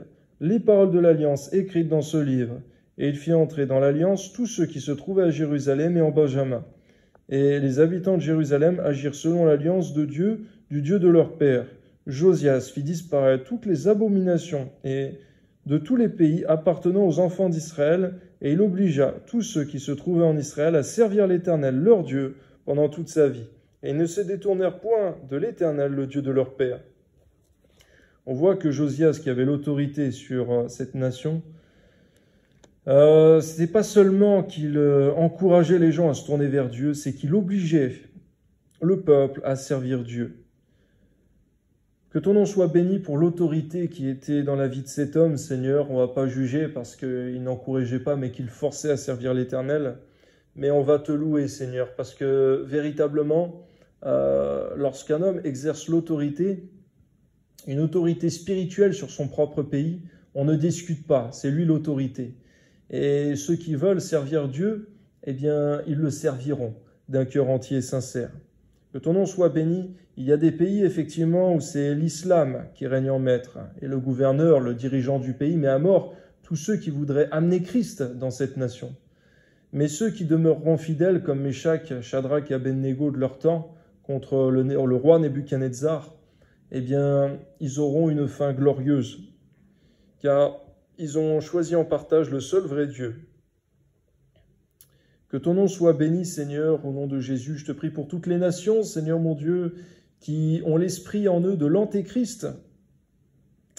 A: les paroles de l'Alliance écrites dans ce livre. Et il fit entrer dans l'Alliance tous ceux qui se trouvaient à Jérusalem et en Benjamin. Et les habitants de Jérusalem agirent selon l'Alliance de Dieu, du Dieu de leur père. Josias fit disparaître toutes les abominations et de tous les pays appartenant aux enfants d'Israël, et il obligea tous ceux qui se trouvaient en Israël à servir l'Éternel, leur Dieu, pendant toute sa vie. Et ils ne se détournèrent point de l'Éternel, le Dieu de leur père. On voit que Josias, qui avait l'autorité sur cette nation, ce n'était pas seulement qu'il encourageait les gens à se tourner vers Dieu, c'est qu'il obligeait le peuple à servir Dieu. Que ton nom soit béni pour l'autorité qui était dans la vie de cet homme, Seigneur. On ne va pas juger parce qu'il n'encourageait pas, mais qu'il forçait à servir l'Éternel. Mais on va te louer, Seigneur, parce que véritablement, lorsqu'un homme exerce l'autorité, une autorité spirituelle sur son propre pays, on ne discute pas, c'est lui l'autorité. Et ceux qui veulent servir Dieu, eh bien, ils le serviront d'un cœur entier et sincère. Que ton nom soit béni. Il y a des pays, effectivement, où c'est l'islam qui règne en maître, et le gouverneur, le dirigeant du pays, met à mort tous ceux qui voudraient amener Christ dans cette nation. Mais ceux qui demeureront fidèles, comme Méshach, Shadrach et Abednego de leur temps, contre le roi Nebuchadnezzar, eh bien, ils auront une fin glorieuse, car ils ont choisi en partage le seul vrai Dieu. Que ton nom soit béni, Seigneur, au nom de Jésus. Je te prie pour toutes les nations, Seigneur mon Dieu, qui ont l'esprit en eux de l'Antéchrist.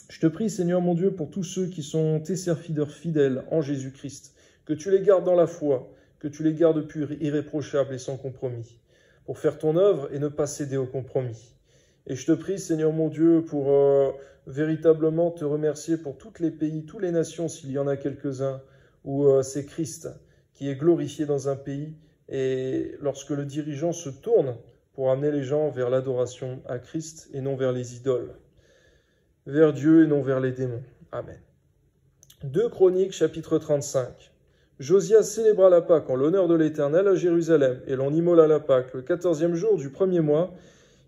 A: Je te prie, Seigneur mon Dieu, pour tous ceux qui sont tes serviteurs fidèles en Jésus-Christ, que tu les gardes dans la foi, que tu les gardes purs, irréprochables et sans compromis, pour faire ton œuvre et ne pas céder au compromis. Et je te prie, Seigneur mon Dieu, pour véritablement te remercier pour tous les pays, toutes les nations, s'il y en a quelques-uns, où c'est Christ qui est glorifié dans un pays, et lorsque le dirigeant se tourne pour amener les gens vers l'adoration à Christ et non vers les idoles, vers Dieu et non vers les démons. Amen. 2 Chroniques, chapitre 35. Josias célébra la Pâque en l'honneur de l'Éternel à Jérusalem, et l'on immola la Pâque le 14e jour du premier mois.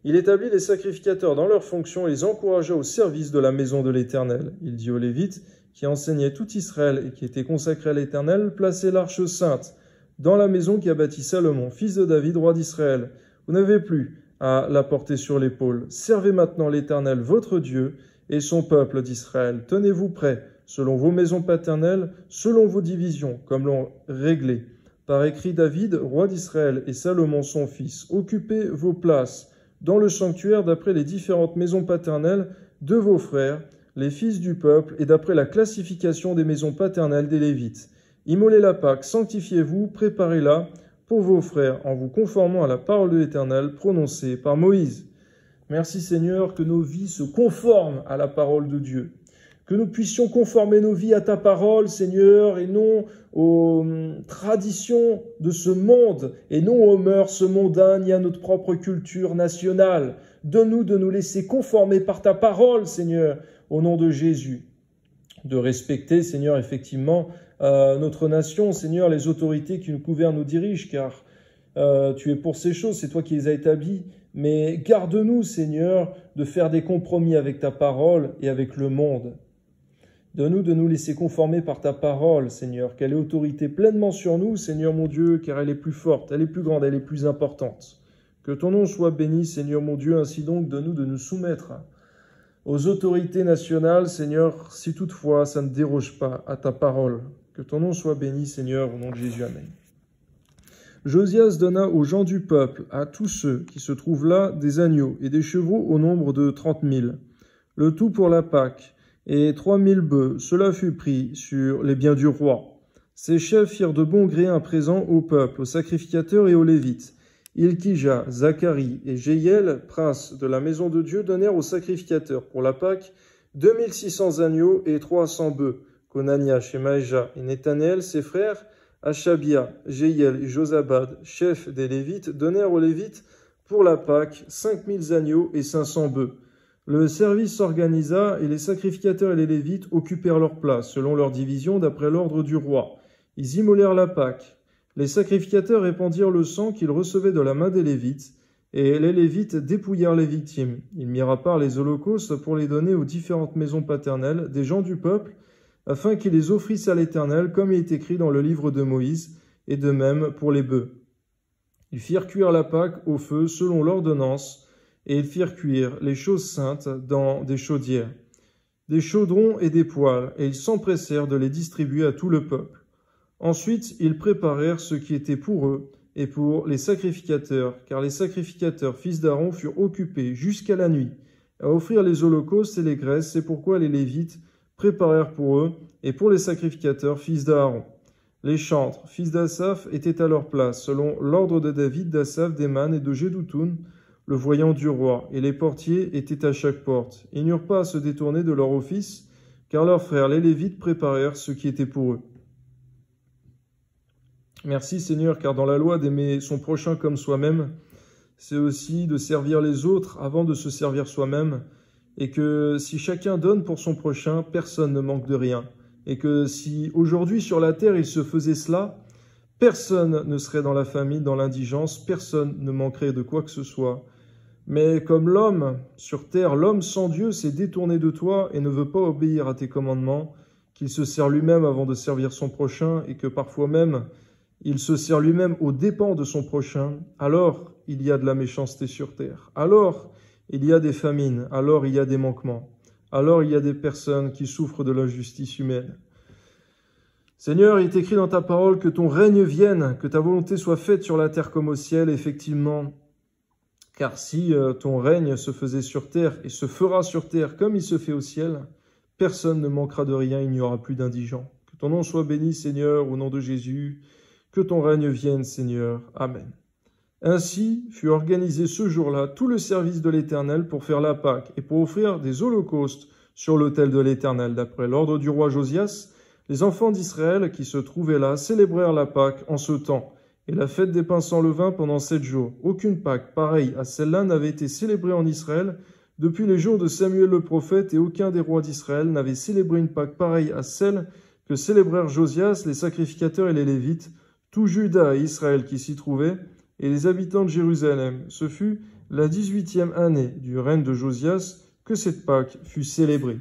A: Il établit les sacrificateurs dans leurs fonctions et les encouragea au service de la maison de l'Éternel. Il dit aux Lévites, qui enseignaient tout Israël et qui étaient consacrés à l'Éternel, placez l'arche sainte dans la maison qu'a bâtie Salomon, fils de David, roi d'Israël. Vous n'avez plus à la porter sur l'épaule. Servez maintenant l'Éternel, votre Dieu, et son peuple d'Israël. Tenez-vous prêts, selon vos maisons paternelles, selon vos divisions, comme l'ont réglé. Par écrit David, roi d'Israël, et Salomon, son fils. Occupez vos places dans le sanctuaire d'après les différentes maisons paternelles de vos frères, les fils du peuple, et d'après la classification des maisons paternelles des Lévites. Immolez la Pâque, sanctifiez-vous, préparez-la pour vos frères, en vous conformant à la parole de l'Éternel prononcée par Moïse. Merci Seigneur, que nos vies se conforment à la parole de Dieu. Que nous puissions conformer nos vies à ta parole, Seigneur, et non aux traditions de ce monde, et non aux mœurs mondaines, ni à notre propre culture nationale. Donne-nous de nous laisser conformer par ta parole, Seigneur, au nom de Jésus. De respecter, Seigneur, effectivement, notre nation, Seigneur, les autorités qui nous gouvernent, nous dirigent, car tu es pour ces choses, c'est toi qui les as établies. Mais garde-nous, Seigneur, de faire des compromis avec ta parole et avec le monde. Donne-nous de nous laisser conformer par ta parole, Seigneur, qu'elle ait autorité pleinement sur nous, Seigneur mon Dieu, car elle est plus forte, elle est plus grande, elle est plus importante. Que ton nom soit béni, Seigneur mon Dieu, ainsi donc donne-nous de nous soumettre aux autorités nationales, Seigneur, si toutefois ça ne déroge pas à ta parole. Que ton nom soit béni, Seigneur, au nom de Jésus. Amen. Josias donna aux gens du peuple, à tous ceux qui se trouvent là, des agneaux et des chevaux au nombre de 30 000. Le tout pour la Pâque, et 3 000 bœufs. Cela fut pris sur les biens du roi. Ces chefs firent de bon gré un présent au peuple, aux sacrificateurs et aux Lévites. Ilkija, Zacharie et Jéiel, princes de la maison de Dieu, donnèrent aux sacrificateurs pour la Pâque 2600 agneaux et 300 bœufs. Konania, Shemaïja et Nethanel, ses frères, Achabia, Jéiel et Josabad, chefs des Lévites, donnèrent aux Lévites pour la Pâque 5000 agneaux et 500 bœufs. Le service s'organisa et les sacrificateurs et les Lévites occupèrent leur place, selon leur division, d'après l'ordre du roi. Ils immolèrent la Pâque. Les sacrificateurs répandirent le sang qu'ils recevaient de la main des Lévites, et les Lévites dépouillèrent les victimes. Ils mirent à part les holocaustes pour les donner aux différentes maisons paternelles des gens du peuple, afin qu'ils les offrissent à l'Éternel, comme il est écrit dans le livre de Moïse, et de même pour les bœufs. Ils firent cuire la Pâque au feu selon l'ordonnance, et ils firent cuire les choses saintes dans des chaudières, des chaudrons et des poêles, et ils s'empressèrent de les distribuer à tout le peuple. Ensuite, ils préparèrent ce qui était pour eux et pour les sacrificateurs, car les sacrificateurs, fils d'Aaron, furent occupés jusqu'à la nuit à offrir les holocaustes et les graisses. C'est pourquoi les Lévites préparèrent pour eux et pour les sacrificateurs, fils d'Aaron. Les chantres, fils d'Asaph, étaient à leur place, selon l'ordre de David, d'Asaph, d'Éman et de Jédoutoun, le voyant du roi, et les portiers étaient à chaque porte. Ils n'eurent pas à se détourner de leur office, car leurs frères, les Lévites, préparèrent ce qui était pour eux. Merci Seigneur, car dans la loi d'aimer son prochain comme soi-même, c'est aussi de servir les autres avant de se servir soi-même, et que si chacun donne pour son prochain, personne ne manque de rien, et que si aujourd'hui sur la terre il se faisait cela, personne ne serait dans la famine, dans l'indigence, personne ne manquerait de quoi que ce soit. Mais comme l'homme sur terre, l'homme sans Dieu s'est détourné de toi et ne veut pas obéir à tes commandements, qu'il se sert lui-même avant de servir son prochain, et que parfois même il se sert lui-même aux dépens de son prochain, alors il y a de la méchanceté sur terre. Alors il y a des famines, alors il y a des manquements, alors il y a des personnes qui souffrent de l'injustice humaine. Seigneur, il est écrit dans ta parole que ton règne vienne, que ta volonté soit faite sur la terre comme au ciel, effectivement. Car si ton règne se faisait sur terre et se fera sur terre comme il se fait au ciel, personne ne manquera de rien, il n'y aura plus d'indigents. Que ton nom soit béni, Seigneur, au nom de Jésus. Que ton règne vienne, Seigneur. Amen. Ainsi fut organisé ce jour-là tout le service de l'Éternel pour faire la Pâque et pour offrir des holocaustes sur l'autel de l'Éternel. D'après l'ordre du roi Josias, les enfants d'Israël qui se trouvaient là célébrèrent la Pâque en ce temps et la fête des pains sans levain pendant 7 jours. Aucune Pâque pareille à celle-là n'avait été célébrée en Israël depuis les jours de Samuel le prophète, et aucun des rois d'Israël n'avait célébré une Pâque pareille à celle que célébrèrent Josias, les sacrificateurs et les Lévites, tout Juda et Israël qui s'y trouvaient, et les habitants de Jérusalem. Ce fut la 18e année du règne de Josias que cette Pâque fut célébrée.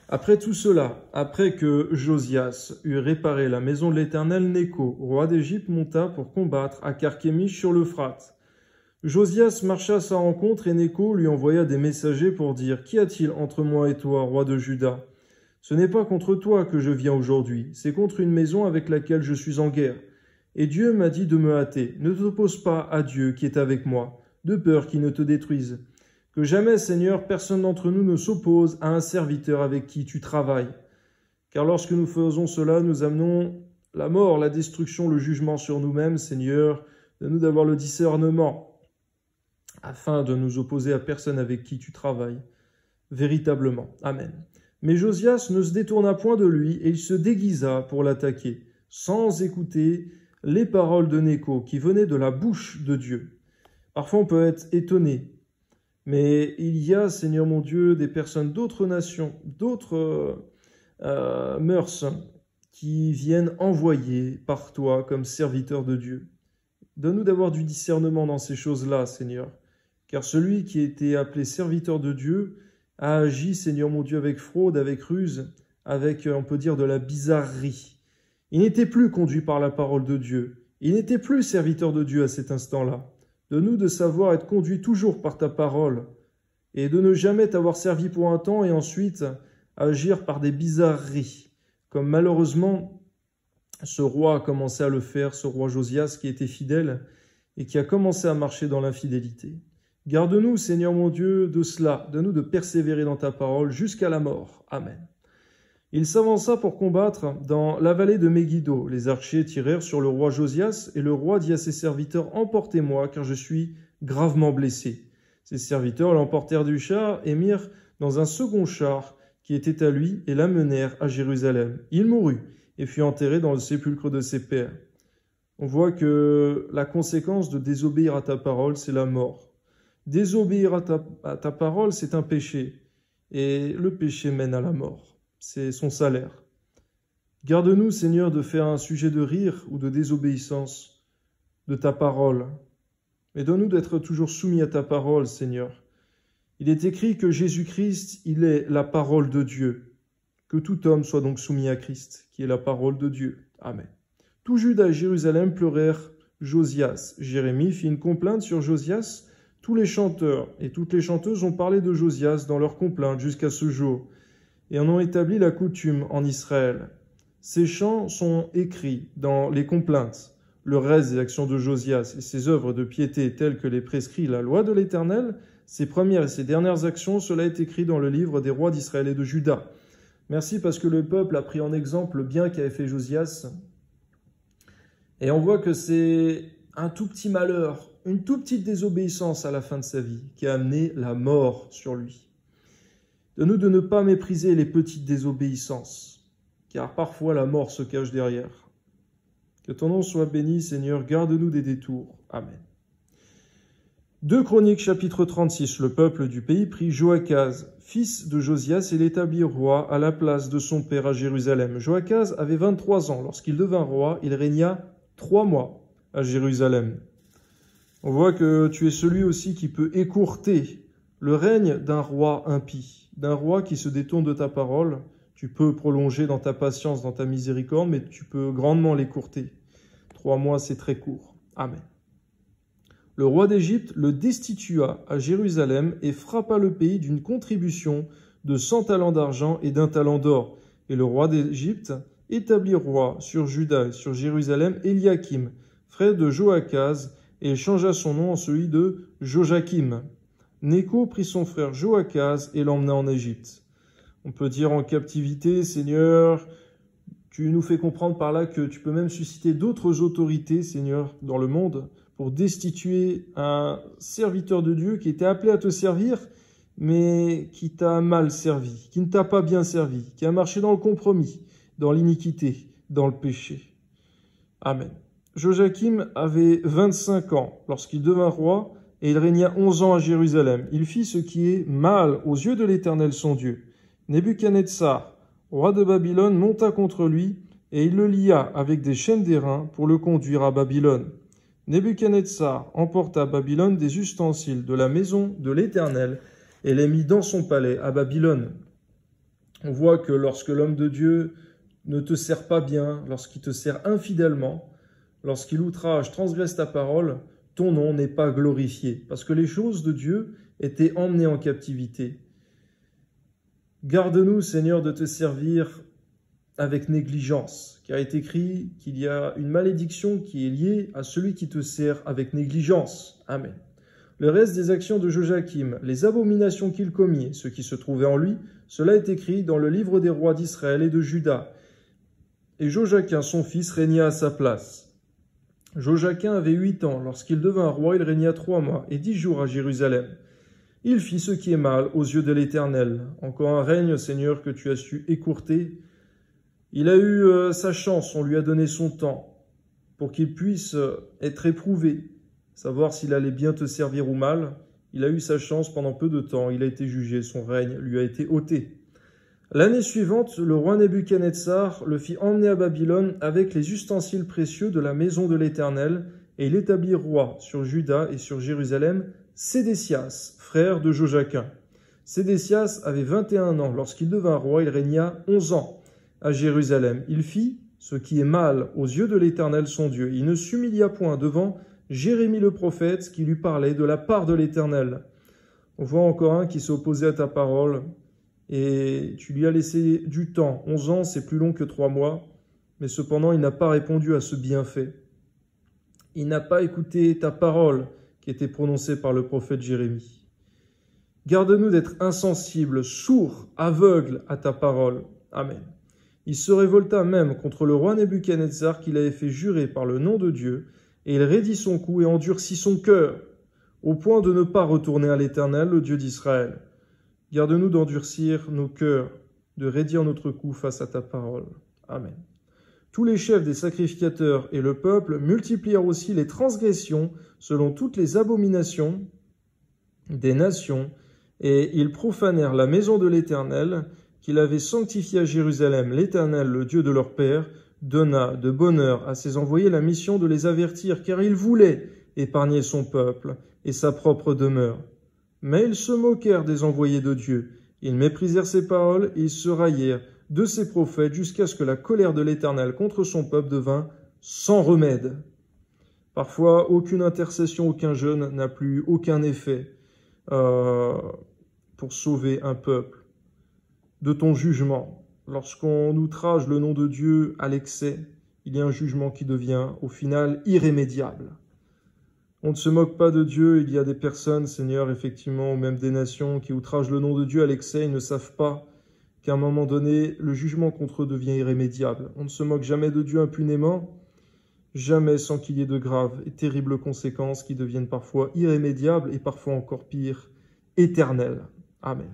A: Après tout cela, après que Josias eut réparé la maison de l'Éternel, Nécho, roi d'Égypte, monta pour combattre à Carchemish sur l'Euphrate. Josias marcha à sa rencontre et Nécho lui envoya des messagers pour dire « Qu'y a-t-il entre moi et toi, roi de Juda ? Ce n'est pas contre toi que je viens aujourd'hui, c'est contre une maison avec laquelle je suis en guerre. Et Dieu m'a dit de me hâter. Ne t'oppose pas à Dieu qui est avec moi, de peur qu'il ne te détruise. Que jamais, Seigneur, personne d'entre nous ne s'oppose à un serviteur avec qui tu travailles. Car lorsque nous faisons cela, nous amenons la mort, la destruction, le jugement sur nous-mêmes, Seigneur. Donne-nous d'avoir le discernement, afin de nous opposer à personne avec qui tu travailles, véritablement. Amen. Mais Josias ne se détourna point de lui, et il se déguisa pour l'attaquer, sans écouter les paroles de Nécho, qui venaient de la bouche de Dieu. Parfois on peut être étonné, mais il y a, Seigneur mon Dieu, des personnes d'autres nations, d'autres mœurs, qui viennent envoyer par toi comme serviteurs de Dieu. Donne-nous d'avoir du discernement dans ces choses-là, Seigneur, car celui qui était appelé serviteur de Dieu a agi, Seigneur mon Dieu, avec fraude, avec ruse, avec, on peut dire, de la bizarrerie. Il n'était plus conduit par la parole de Dieu. Il n'était plus serviteur de Dieu à cet instant-là. Donne-nous de savoir être conduit toujours par ta parole et de ne jamais t'avoir servi pour un temps et ensuite agir par des bizarreries, comme malheureusement ce roi a commencé à le faire, ce roi Josias qui était fidèle et qui a commencé à marcher dans l'infidélité. Garde-nous, Seigneur mon Dieu, de cela. Donne-nous de persévérer dans ta parole jusqu'à la mort. Amen. Il s'avança pour combattre dans la vallée de Megiddo. Les archers tirèrent sur le roi Josias, et le roi dit à ses serviteurs, « Emportez-moi, car je suis gravement blessé. » Ses serviteurs l'emportèrent du char et mirent dans un second char qui était à lui, et l'amenèrent à Jérusalem. Il mourut et fut enterré dans le sépulcre de ses pères. On voit que la conséquence de désobéir à ta parole, c'est la mort. Désobéir à ta parole, c'est un péché. Et le péché mène à la mort. C'est son salaire. Garde-nous, Seigneur, de faire un sujet de rire ou de désobéissance de ta parole. Mais donne-nous d'être toujours soumis à ta parole, Seigneur. Il est écrit que Jésus-Christ, il est la parole de Dieu. Que tout homme soit donc soumis à Christ, qui est la parole de Dieu. Amen. Tout Juda et Jérusalem pleurèrent Josias. Jérémie fit une complainte sur Josias. Tous les chanteurs et toutes les chanteuses ont parlé de Josias dans leurs complaintes jusqu'à ce jour, et en ont établi la coutume en Israël. Ces chants sont écrits dans les complaintes. Le reste des actions de Josias et ses œuvres de piété telles que les prescrit la loi de l'Éternel, ses premières et ses dernières actions, cela est écrit dans le livre des rois d'Israël et de Juda. Merci parce que le peuple a pris en exemple le bien qu'avait fait Josias. Et on voit que c'est un tout petit malheur, une toute petite désobéissance à la fin de sa vie qui a amené la mort sur lui. De nous de ne pas mépriser les petites désobéissances, car parfois la mort se cache derrière. Que ton nom soit béni, Seigneur, garde-nous des détours. Amen. 2 Chroniques, chapitre 36. Le peuple du pays prit Joachaz, fils de Josias, et l'établit roi à la place de son père à Jérusalem. Joachaz avait 23 ans. Lorsqu'il devint roi, il régna 3 mois à Jérusalem. On voit que tu es celui aussi qui peut écourter le règne d'un roi impie, d'un roi qui se détourne de ta parole. Tu peux prolonger dans ta patience, dans ta miséricorde, mais tu peux grandement l'écourter. 3 mois, c'est très court. Amen. Le roi d'Égypte le destitua à Jérusalem et frappa le pays d'une contribution de 100 talents d'argent et d'1 talent d'or. Et le roi d'Égypte établit roi sur Juda et sur Jérusalem Éliakim, frère de Joachaz, et changea son nom en celui de Joachim. Néco prit son frère Joachaz et l'emmena en Égypte. On peut dire en captivité, Seigneur, tu nous fais comprendre par là que tu peux même susciter d'autres autorités, Seigneur, dans le monde, pour destituer un serviteur de Dieu qui était appelé à te servir, mais qui t'a mal servi, qui ne t'a pas bien servi, qui a marché dans le compromis, dans l'iniquité, dans le péché. Amen. Joachim avait 25 ans lorsqu'il devint roi, et il régna 11 ans à Jérusalem. Il fit ce qui est mal aux yeux de l'Éternel son Dieu. Nebuchadnezzar, roi de Babylone, monta contre lui, et il le lia avec des chaînes d'airain pour le conduire à Babylone. Nebuchadnezzar emporta à Babylone des ustensiles de la maison de l'Éternel et les mit dans son palais à Babylone. On voit que lorsque l'homme de Dieu ne te sert pas bien, lorsqu'il te sert infidèlement, lorsqu'il outrage, transgresse ta parole, ton nom n'est pas glorifié, parce que les choses de Dieu étaient emmenées en captivité. Garde-nous, Seigneur, de te servir avec négligence, car il est écrit qu'il y a une malédiction qui est liée à celui qui te sert avec négligence. Amen. Le reste des actions de Joachim, les abominations qu'il commit, ce qui se trouvait en lui, cela est écrit dans le livre des rois d'Israël et de Juda. Et Joachim, son fils, régna à sa place. Joachim avait 8 ans. Lorsqu'il devint roi, il régna 3 mois et 10 jours à Jérusalem. Il fit ce qui est mal aux yeux de l'Éternel. Encore un règne, Seigneur, que tu as su écourter. Il a eu sa chance, on lui a donné son temps pour qu'il puisse être éprouvé, savoir s'il allait bien te servir ou mal. Il a eu sa chance pendant peu de temps, il a été jugé, son règne lui a été ôté. L'année suivante, le roi Nebuchadnezzar le fit emmener à Babylone avec les ustensiles précieux de la maison de l'Éternel, et il établit roi sur Juda et sur Jérusalem Sédécias, frère de Joachim. Sédécias avait 21 ans. Lorsqu'il devint roi, il régna 11 ans à Jérusalem. Il fit ce qui est mal aux yeux de l'Éternel son Dieu. Il ne s'humilia point devant Jérémie le prophète qui lui parlait de la part de l'Éternel. On voit encore un qui s'est opposé à ta parole et tu lui as laissé du temps. 11 ans, c'est plus long que 3 mois, mais cependant il n'a pas répondu à ce bienfait. Il n'a pas écouté ta parole qui était prononcée par le prophète Jérémie. Garde-nous d'être insensibles, sourds, aveugles à ta parole. Amen. Il se révolta même contre le roi Nebuchadnezzar qu'il avait fait jurer par le nom de Dieu, et il raidit son cou et endurcit son cœur, au point de ne pas retourner à l'Éternel, le Dieu d'Israël. Garde-nous d'endurcir nos cœurs, de raidir notre cou face à ta parole. Amen. Tous les chefs des sacrificateurs et le peuple multiplièrent aussi les transgressions selon toutes les abominations des nations, et ils profanèrent la maison de l'Éternel, qu'il avait sanctifiée à Jérusalem. L'Éternel, le Dieu de leur père, donna de bonne heure à ses envoyés la mission de les avertir, car il voulait épargner son peuple et sa propre demeure. Mais ils se moquèrent des envoyés de Dieu. Ils méprisèrent ses paroles et ils se raillèrent de ses prophètes jusqu'à ce que la colère de l'Éternel contre son peuple devint sans remède. Parfois, aucune intercession, aucun jeûne n'a plus aucun effet pour sauver un peuple de ton jugement. Lorsqu'on outrage le nom de Dieu à l'excès, il y a un jugement qui devient au final irrémédiable. On ne se moque pas de Dieu, il y a des personnes, Seigneur, effectivement, ou même des nations qui outragent le nom de Dieu à l'excès, ils ne savent pas qu'à un moment donné, le jugement contre eux devient irrémédiable. On ne se moque jamais de Dieu impunément, jamais sans qu'il y ait de graves et terribles conséquences qui deviennent parfois irrémédiables et parfois encore pire, éternelles. Amen.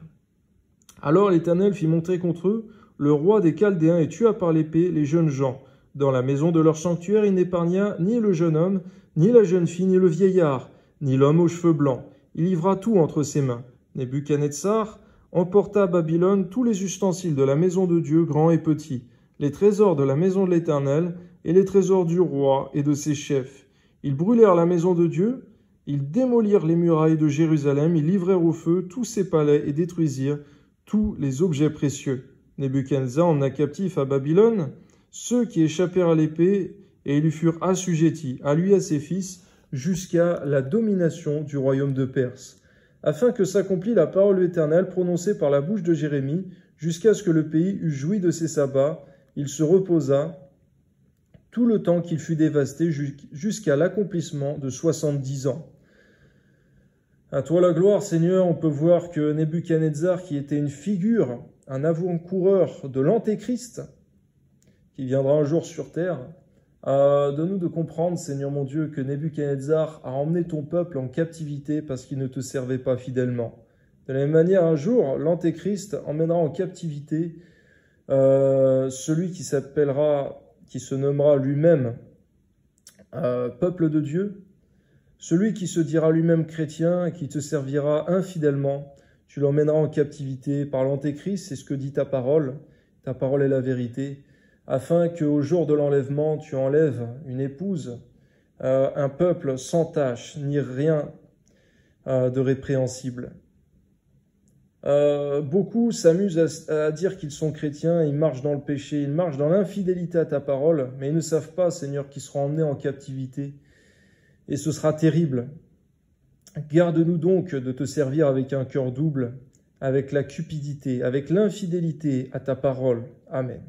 A: Alors l'Éternel fit monter contre eux le roi des Chaldéens et tua par l'épée les jeunes gens. Dans la maison de leur sanctuaire, il n'épargna ni le jeune homme, ni la jeune fille, ni le vieillard, ni l'homme aux cheveux blancs. Il livra tout entre ses mains. Nebuchadnezzar emporta à Babylone tous les ustensiles de la maison de Dieu, grands et petits, les trésors de la maison de l'Éternel et les trésors du roi et de ses chefs. Ils brûlèrent la maison de Dieu, ils démolirent les murailles de Jérusalem, ils livrèrent au feu tous ses palais et détruisirent tous les objets précieux. Nebuchadnezzar emmena captifs à Babylone ceux qui échappèrent à l'épée, et ils lui furent assujettis, à lui et à ses fils, jusqu'à la domination du royaume de Perse, afin que s'accomplît la parole éternelle prononcée par la bouche de Jérémie, jusqu'à ce que le pays eût joui de ses sabbats. Il se reposa tout le temps qu'il fut dévasté, jusqu'à l'accomplissement de 70 ans. À toi la gloire, Seigneur. On peut voir que Nebuchadnezzar, qui était une figure, un avant-coureur de l'Antéchrist, qui viendra un jour sur terre, donne-nous de comprendre, Seigneur mon Dieu, que Nebuchadnezzar a emmené ton peuple en captivité parce qu'il ne te servait pas fidèlement. De la même manière, un jour, l'Antéchrist emmènera en captivité celui qui se nommera lui-même peuple de Dieu, celui qui se dira lui-même chrétien et qui te servira infidèlement. Tu l'emmèneras en captivité par l'Antéchrist, c'est ce que dit ta parole est la vérité, afin qu'au jour de l'enlèvement, tu enlèves une épouse, un peuple sans tache, ni rien de répréhensible. Beaucoup s'amusent à dire qu'ils sont chrétiens, ils marchent dans le péché, ils marchent dans l'infidélité à ta parole, mais ils ne savent pas, Seigneur, qu'ils seront emmenés en captivité. Et ce sera terrible. Garde-nous donc de te servir avec un cœur double, avec la cupidité, avec l'infidélité à ta parole. Amen.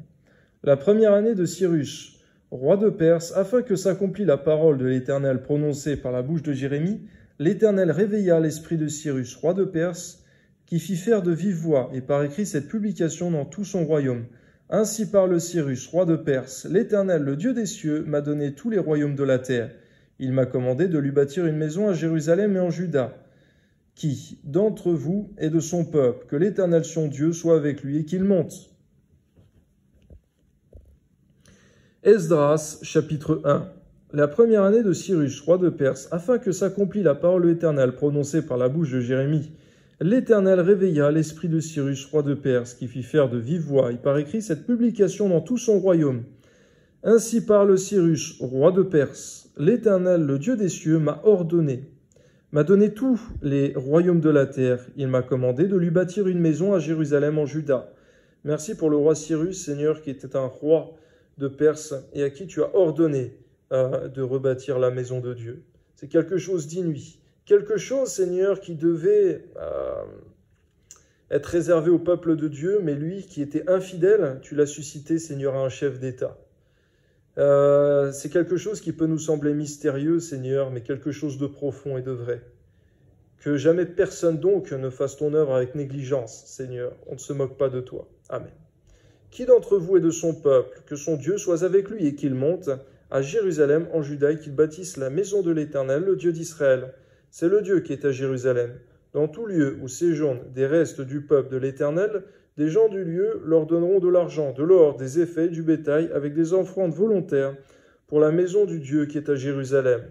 A: La première année de Cyrus, roi de Perse, afin que s'accomplît la parole de l'Éternel prononcée par la bouche de Jérémie, l'Éternel réveilla l'esprit de Cyrus, roi de Perse, qui fit faire de vive voix et par écrit cette publication dans tout son royaume. Ainsi parle Cyrus, roi de Perse, l'Éternel, le Dieu des cieux, m'a donné tous les royaumes de la terre. Il m'a commandé de lui bâtir une maison à Jérusalem et en Juda. Qui d'entre vous est de son peuple, que l'Éternel son Dieu soit avec lui et qu'il monte. Esdras, chapitre 1. La première année de Cyrus, roi de Perse, afin que s'accomplît la parole éternelle prononcée par la bouche de Jérémie, l'Éternel réveilla l'esprit de Cyrus, roi de Perse, qui fit faire de vive voix et par écrit cette publication dans tout son royaume. Ainsi parle Cyrus, roi de Perse, l'Éternel, le Dieu des cieux, m'a ordonné, m'a donné tous les royaumes de la terre. Il m'a commandé de lui bâtir une maison à Jérusalem en Juda. Merci pour le roi Cyrus, Seigneur, qui était un roi de Perse et à qui tu as ordonné de rebâtir la maison de Dieu. C'est quelque chose d'inouï. Quelque chose, Seigneur, qui devait être réservé au peuple de Dieu, mais lui qui était infidèle, tu l'as suscité, Seigneur, à un chef d'État. C'est quelque chose qui peut nous sembler mystérieux, Seigneur, mais quelque chose de profond et de vrai. Que jamais personne donc ne fasse ton œuvre avec négligence, Seigneur. On ne se moque pas de toi. Amen. qui d'entre vous est de son peuple, que son Dieu soit avec lui et qu'il monte à Jérusalem en Juda et qu'il bâtisse la maison de l'Éternel, le Dieu d'Israël. C'est le Dieu qui est à Jérusalem. Dans tout lieu où séjournent des restes du peuple de l'Éternel, des gens du lieu leur donneront de l'argent, de l'or, des effets, du bétail, avec des offrandes volontaires pour la maison du Dieu qui est à Jérusalem.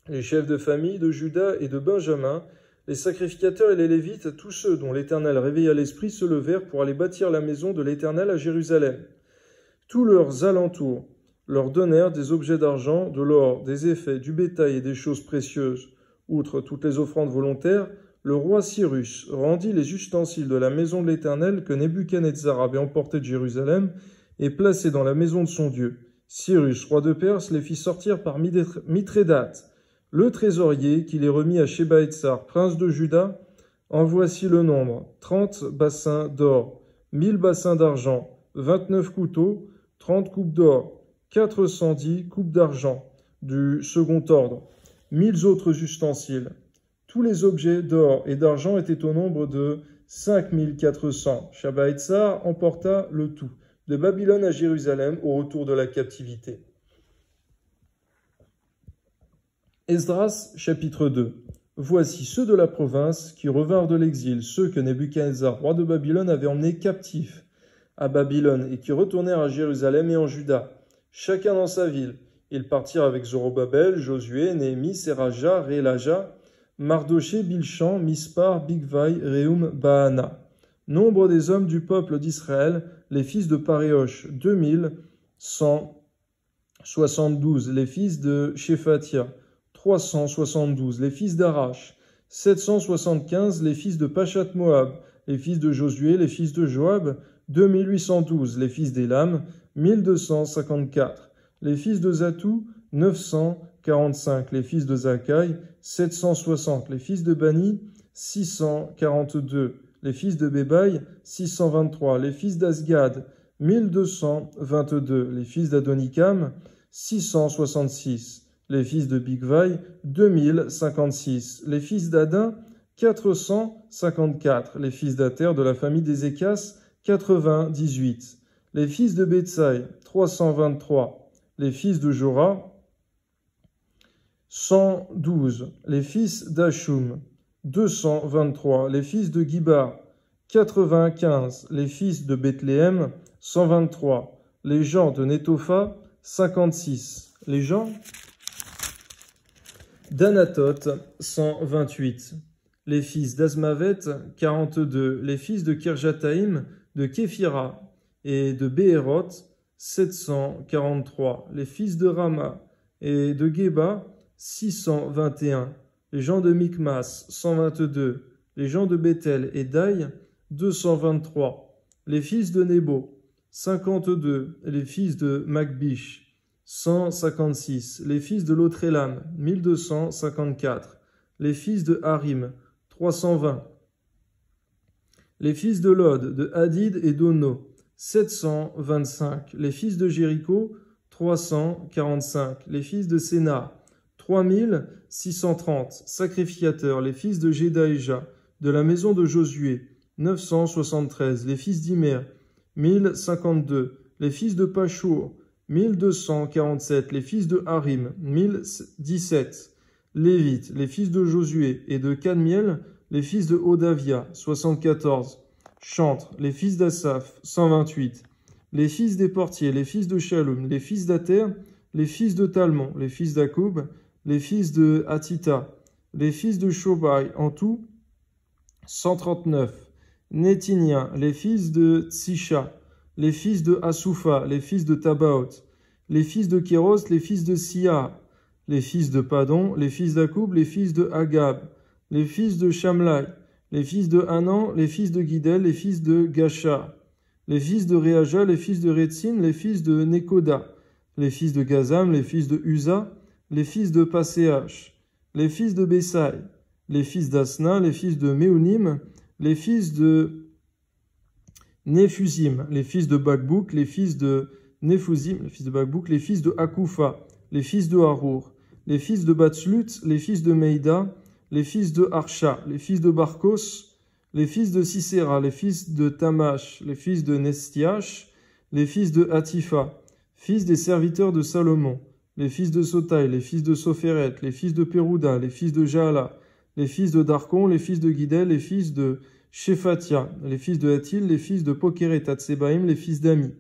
A: Les chefs de famille de Juda et de Benjamin, les sacrificateurs et les Lévites, tous ceux dont l'Éternel réveilla l'esprit, se levèrent pour aller bâtir la maison de l'Éternel à Jérusalem. Tous leurs alentours leur donnèrent des objets d'argent, de l'or, des effets, du bétail et des choses précieuses. Outre toutes les offrandes volontaires, le roi Cyrus rendit les ustensiles de la maison de l'Éternel que Nebuchadnezzar avait emportés de Jérusalem et placés dans la maison de son Dieu. Cyrus, roi de Perse, les fit sortir par Mithrédate, le trésorier, qui les remit à Sheba-Etsar, prince de Juda. En voici le nombre: 30 bassins d'or, 1000 bassins d'argent, 29 couteaux, 30 coupes d'or, 410 coupes d'argent du second ordre, 1000 autres ustensiles. Tous les objets d'or et d'argent étaient au nombre de 5400. Sheba-Etsar emporta le tout, de Babylone à Jérusalem au retour de la captivité. Esdras, chapitre 2. Voici ceux de la province qui revinrent de l'exil, ceux que Nebuchadnezzar, roi de Babylone, avait emmenés captifs à Babylone et qui retournèrent à Jérusalem et en Juda, chacun dans sa ville. Ils partirent avec Zorobabel, Josué, Néhémie, Séraja, Rélaja, Mardoché, Bilchan, Mispar, Bigvai, Réhum, Baana. Nombre des hommes du peuple d'Israël, les fils de Paréosh, 2172, les fils de Shéphatia, 372, les fils d'Arash, 775, les fils de Pachat-Moab, les fils de Josué, les fils de Joab, 2812, les fils d'Élam, 1254, les fils de Zatou, 945, les fils de Zakai, 760, les fils de Bani, 642, les fils de Bébaï, 623, les fils d'Asgad, 1222, les fils d'Adonikam, 666, les fils de Bigvai, 2056, les fils d'Adin, 454, les fils d'Ater de la famille d'Ézéchias, 98, les fils de Betsaï, 323, les fils de Jorah, 112, les fils d'Ashum, 223, les fils de Gibar, 95, les fils de Bethléem, 123, les gens de Netopha, 56, les gens d'Anatoth, 128, les fils d'Azmavet, 42, les fils de Kirjataïm, de Képhira et de Béhéroth, 743, les fils de Rama et de Geba, 621, les gens de Mikmas, 122, les gens de Bethel et d'Aï, 223, les fils de Nebo, 52, les fils de Magbish, 156, les fils de Lotrélam, 1254, les fils de Harim, 320, les fils de Lod, de Hadid et d'Ono, 725, les fils de Jéricho, 345, les fils de Séna, 3630, sacrificateurs, les fils de Jédaïja, de la maison de Josué, 973, les fils d'Imer, 1052, les fils de Pachour, 1247, les fils de Harim, 1017, Lévites, les fils de Josué et de Cadmiel, les fils de Hodavia, 74, Chantres, les fils d'Asaph, 128, les fils des portiers, les fils de Shalom, les fils d'Ater, les fils de Talmon, les fils d'Akoub, les fils de Hatita, les fils de Shobai, en tout 139, Nétinia, les fils de Tsisha, les fils de Asoufa, les fils de Tabaoth, les fils de Kéros, les fils de Sia, les fils de Padon, les fils d'Akoub, les fils de Agab, les fils de Shamlai, les fils de Hanan, les fils de Guidel, les fils de Gacha, les fils de Réaja, les fils de Rétsin, les fils de Nekoda, les fils de Gazam, les fils de Uza, les fils de Passéach, les fils de Bessaï, les fils d'Asna, les fils de Méonim, les fils de Néphusim, les fils de Bakbouk, les fils de Néphusim, les fils de Bakbouk, les fils de Akoufa, les fils de Harour, les fils de Batslut, les fils de Meïda, les fils de Archa, les fils de Barkos, les fils de Sisera, les fils de Tamash, les fils de Nestiach, les fils de Hatifa, fils des serviteurs de Salomon, les fils de Sotaï, les fils de Sophéret, les fils de Pérouda, les fils de Jaala, les fils de Darkon, les fils de Guidel, les fils de Shephatia, les fils de Hatil, les fils de Pokeret Hatsebaïm, les fils d'Ami.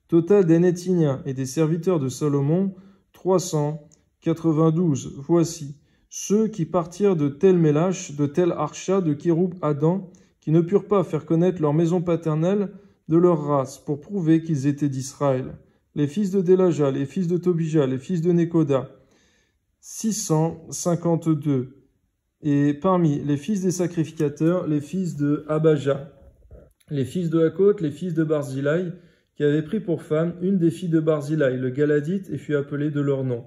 A: Total des Nétiniens et des serviteurs de Salomon, 392. Voici ceux qui partirent de Tel Mélash, de Tel Archa, de Kéroub Adam, qui ne purent pas faire connaître leur maison paternelle de leur race, pour prouver qu'ils étaient d'Israël. Les fils de Délaja, les fils de Tobija, les fils de Nekoda, 652. Et parmi les fils des sacrificateurs, les fils de Abaja, les fils de Hakot, les fils de Barzilai, qui avaient pris pour femme une des filles de Barzilai, le Galadite, et fut appelé de leur nom.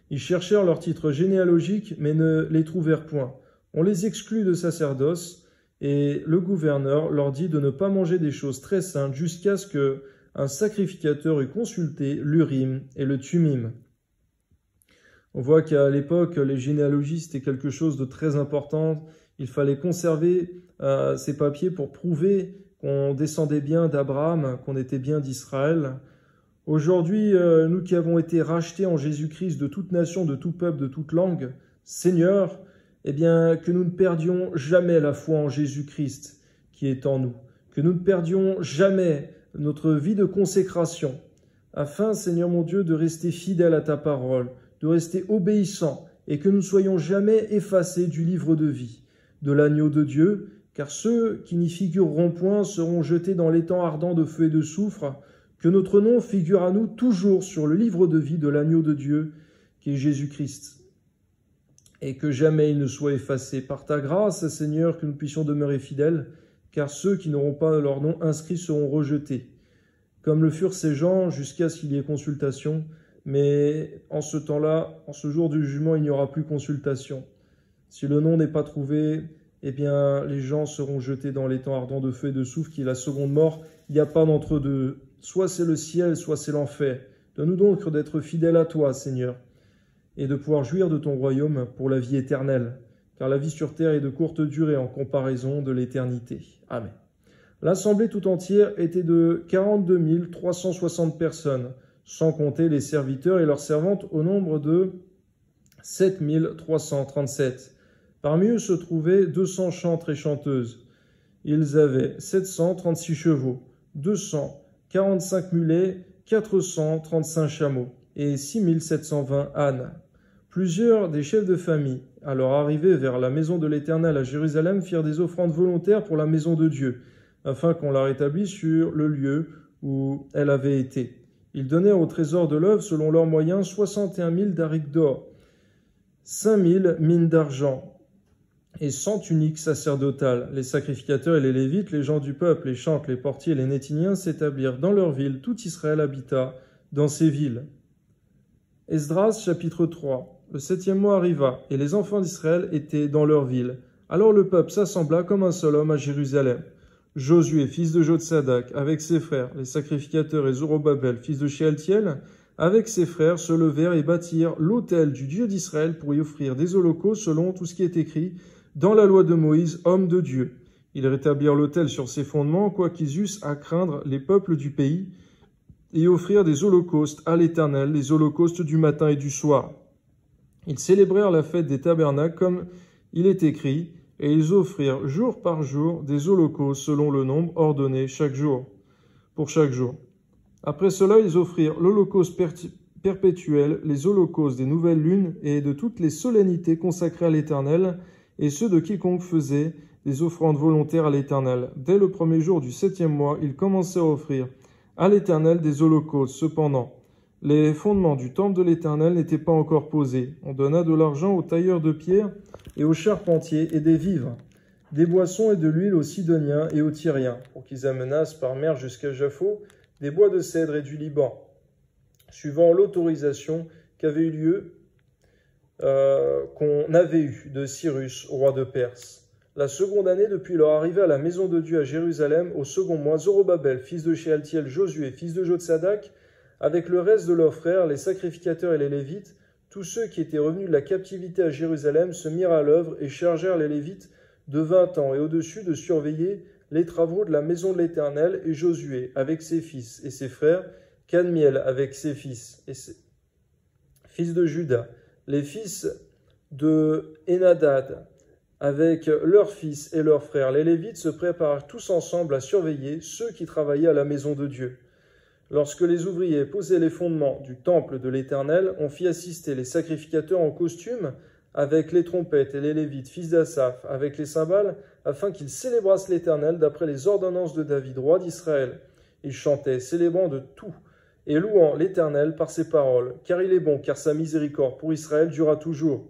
A: Ils cherchèrent leur titre généalogique, mais ne les trouvèrent point. On les exclut de sacerdoce, et le gouverneur leur dit de ne pas manger des choses très saintes jusqu'à ce qu'un sacrificateur eût consulté l'Urim et le Tumim. On voit qu'à l'époque, les généalogies, c'était quelque chose de très important. Il fallait conserver ces papiers pour prouver qu'on descendait bien d'Abraham, qu'on était bien d'Israël. Aujourd'hui, nous qui avons été rachetés en Jésus-Christ de toute nation, de tout peuple, de toute langue, Seigneur, eh bien, que nous ne perdions jamais la foi en Jésus-Christ qui est en nous, que nous ne perdions jamais notre vie de consécration, afin, Seigneur mon Dieu, de rester fidèles à ta parole, de rester obéissants, et que nous ne soyons jamais effacés du livre de vie, de l'agneau de Dieu, car ceux qui n'y figureront point seront jetés dans l'étang ardent de feu et de soufre, que notre nom figure à nous toujours sur le livre de vie de l'agneau de Dieu, qui est Jésus-Christ, et que jamais il ne soit effacé. Par ta grâce, Seigneur, que nous puissions demeurer fidèles, car ceux qui n'auront pas leur nom inscrit seront rejetés, comme le furent ces gens jusqu'à ce qu'il y ait consultation. Mais en ce temps-là, en ce jour du jugement, il n'y aura plus consultation. Si le nom n'est pas trouvé, eh bien, les gens seront jetés dans l'étang ardent de feu et de soufre, qui est la seconde mort. Il n'y a pas d'entre deux. Soit c'est le ciel, soit c'est l'enfer. Donne-nous donc d'être fidèles à toi, Seigneur, et de pouvoir jouir de ton royaume pour la vie éternelle, car la vie sur terre est de courte durée en comparaison de l'éternité. Amen. L'assemblée tout entière était de 42 360 personnes, sans compter les serviteurs et leurs servantes au nombre de 7 337. Parmi eux se trouvaient 200 chantres et chanteuses. Ils avaient 736 chevaux, 245 mulets, 435 chameaux et 6720 ânes. Plusieurs des chefs de famille, à leur arrivée vers la maison de l'Éternel à Jérusalem, firent des offrandes volontaires pour la maison de Dieu, afin qu'on la rétablisse sur le lieu où elle avait été. Ils donnèrent au trésor de l'œuvre, selon leurs moyens, 61 000 darics d'or, 5 000 mines d'argent et 100 tuniques sacerdotales. Les sacrificateurs et les Lévites, les gens du peuple, les chantres, les portiers et les Nétiniens s'établirent dans leurs villes. Tout Israël habita dans ces villes. Esdras, chapitre 3. Le 7e mois arriva, et les enfants d'Israël étaient dans leurs villes. Alors le peuple s'assembla comme un seul homme à Jérusalem. Josué, fils de Jotsadak, avec ses frères, les sacrificateurs, et Zorobabel, fils de Shealtiel, avec ses frères, se levèrent et bâtirent l'autel du Dieu d'Israël pour y offrir des holocaustes selon tout ce qui est écrit dans la loi de Moïse, homme de Dieu. Ils rétablirent l'autel sur ses fondements, quoiqu'ils eussent à craindre les peuples du pays, et offrirent des holocaustes à l'Éternel, les holocaustes du matin et du soir. Ils célébrèrent la fête des tabernacles comme il est écrit, et ils offrirent jour par jour des holocaustes selon le nombre ordonné pour chaque jour. Après cela, ils offrirent l'holocauste perpétuel, les holocaustes des nouvelles lunes et de toutes les solennités consacrées à l'Éternel, et ceux de quiconque faisait des offrandes volontaires à l'Éternel. Dès le premier jour du 7e mois, ils commençaient à offrir à l'Éternel des holocaustes. Cependant, les fondements du temple de l'Éternel n'étaient pas encore posés. On donna de l'argent aux tailleurs de pierre et aux charpentiers et des vivres, des boissons et de l'huile aux Sidoniens et aux Tyriens, pour qu'ils amenassent par mer jusqu'à Jaffo des bois de cèdre et du Liban, suivant l'autorisation qu'avait eu lieu, qu'on avait eue de Cyrus, roi de Perse. La seconde année depuis leur arrivée à la maison de Dieu à Jérusalem, au second mois, Zorobabel, fils de Shealtiel, Josué, fils de Jotsadak, avec le reste de leurs frères, les sacrificateurs et les Lévites, tous ceux qui étaient revenus de la captivité à Jérusalem se mirent à l'œuvre et chargèrent les Lévites de 20 ans et au-dessus de surveiller les travaux de la maison de l'Éternel, et Josué avec ses fils et ses frères, Kadmiel avec ses fils et ses fils de Juda, les fils de Henadad avec leurs fils et leurs frères. Les Lévites se préparèrent tous ensemble à surveiller ceux qui travaillaient à la maison de Dieu. Lorsque les ouvriers posaient les fondements du temple de l'Éternel, on fit assister les sacrificateurs en costume avec les trompettes et les Lévites, fils d'Asaph, avec les cymbales, afin qu'ils célébrassent l'Éternel d'après les ordonnances de David, roi d'Israël. Ils chantaient, célébrant de tout et louant l'Éternel par ses paroles, car il est bon, car sa miséricorde pour Israël durera toujours.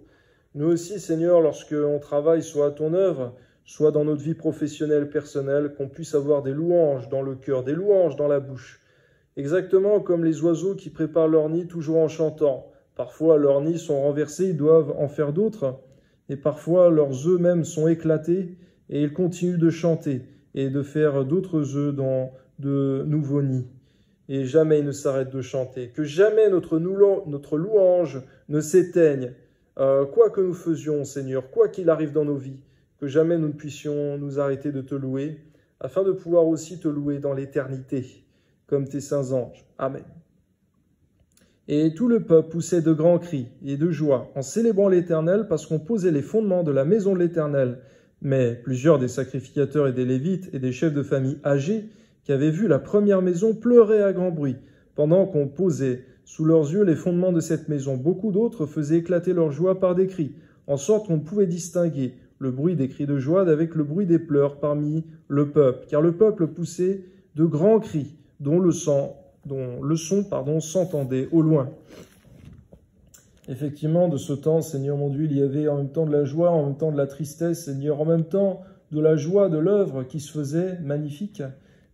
A: Nous aussi, Seigneur, lorsque on travaille soit à ton œuvre, soit dans notre vie professionnelle, personnelle, qu'on puisse avoir des louanges dans le cœur, des louanges dans la bouche. Exactement comme les oiseaux qui préparent leur nid toujours en chantant. Parfois, leurs nids sont renversés, ils doivent en faire d'autres. Et parfois, leurs œufs même sont éclatés et ils continuent de chanter et de faire d'autres œufs dans de nouveaux nids. Et jamais ils ne s'arrêtent de chanter. Que jamais notre louange ne s'éteigne. Quoi que nous faisions, Seigneur, quoi qu'il arrive dans nos vies, que jamais nous ne puissions nous arrêter de te louer, afin de pouvoir aussi te louer dans l'éternité, comme tes saints anges. Amen. Et tout le peuple poussait de grands cris et de joie en célébrant l'Éternel parce qu'on posait les fondements de la maison de l'Éternel. Mais plusieurs des sacrificateurs et des Lévites et des chefs de famille âgés qui avaient vu la première maison pleuraient à grand bruit pendant qu'on posait sous leurs yeux les fondements de cette maison. Beaucoup d'autres faisaient éclater leur joie par des cris, en sorte qu'on ne pouvait distinguer le bruit des cris de joie avec le bruit des pleurs parmi le peuple, car le peuple poussait de grands cris dont le son s'entendait au loin. Effectivement, de ce temps, Seigneur mon Dieu, il y avait en même temps de la joie, en même temps de la tristesse, Seigneur, en même temps de la joie de l'œuvre qui se faisait magnifique,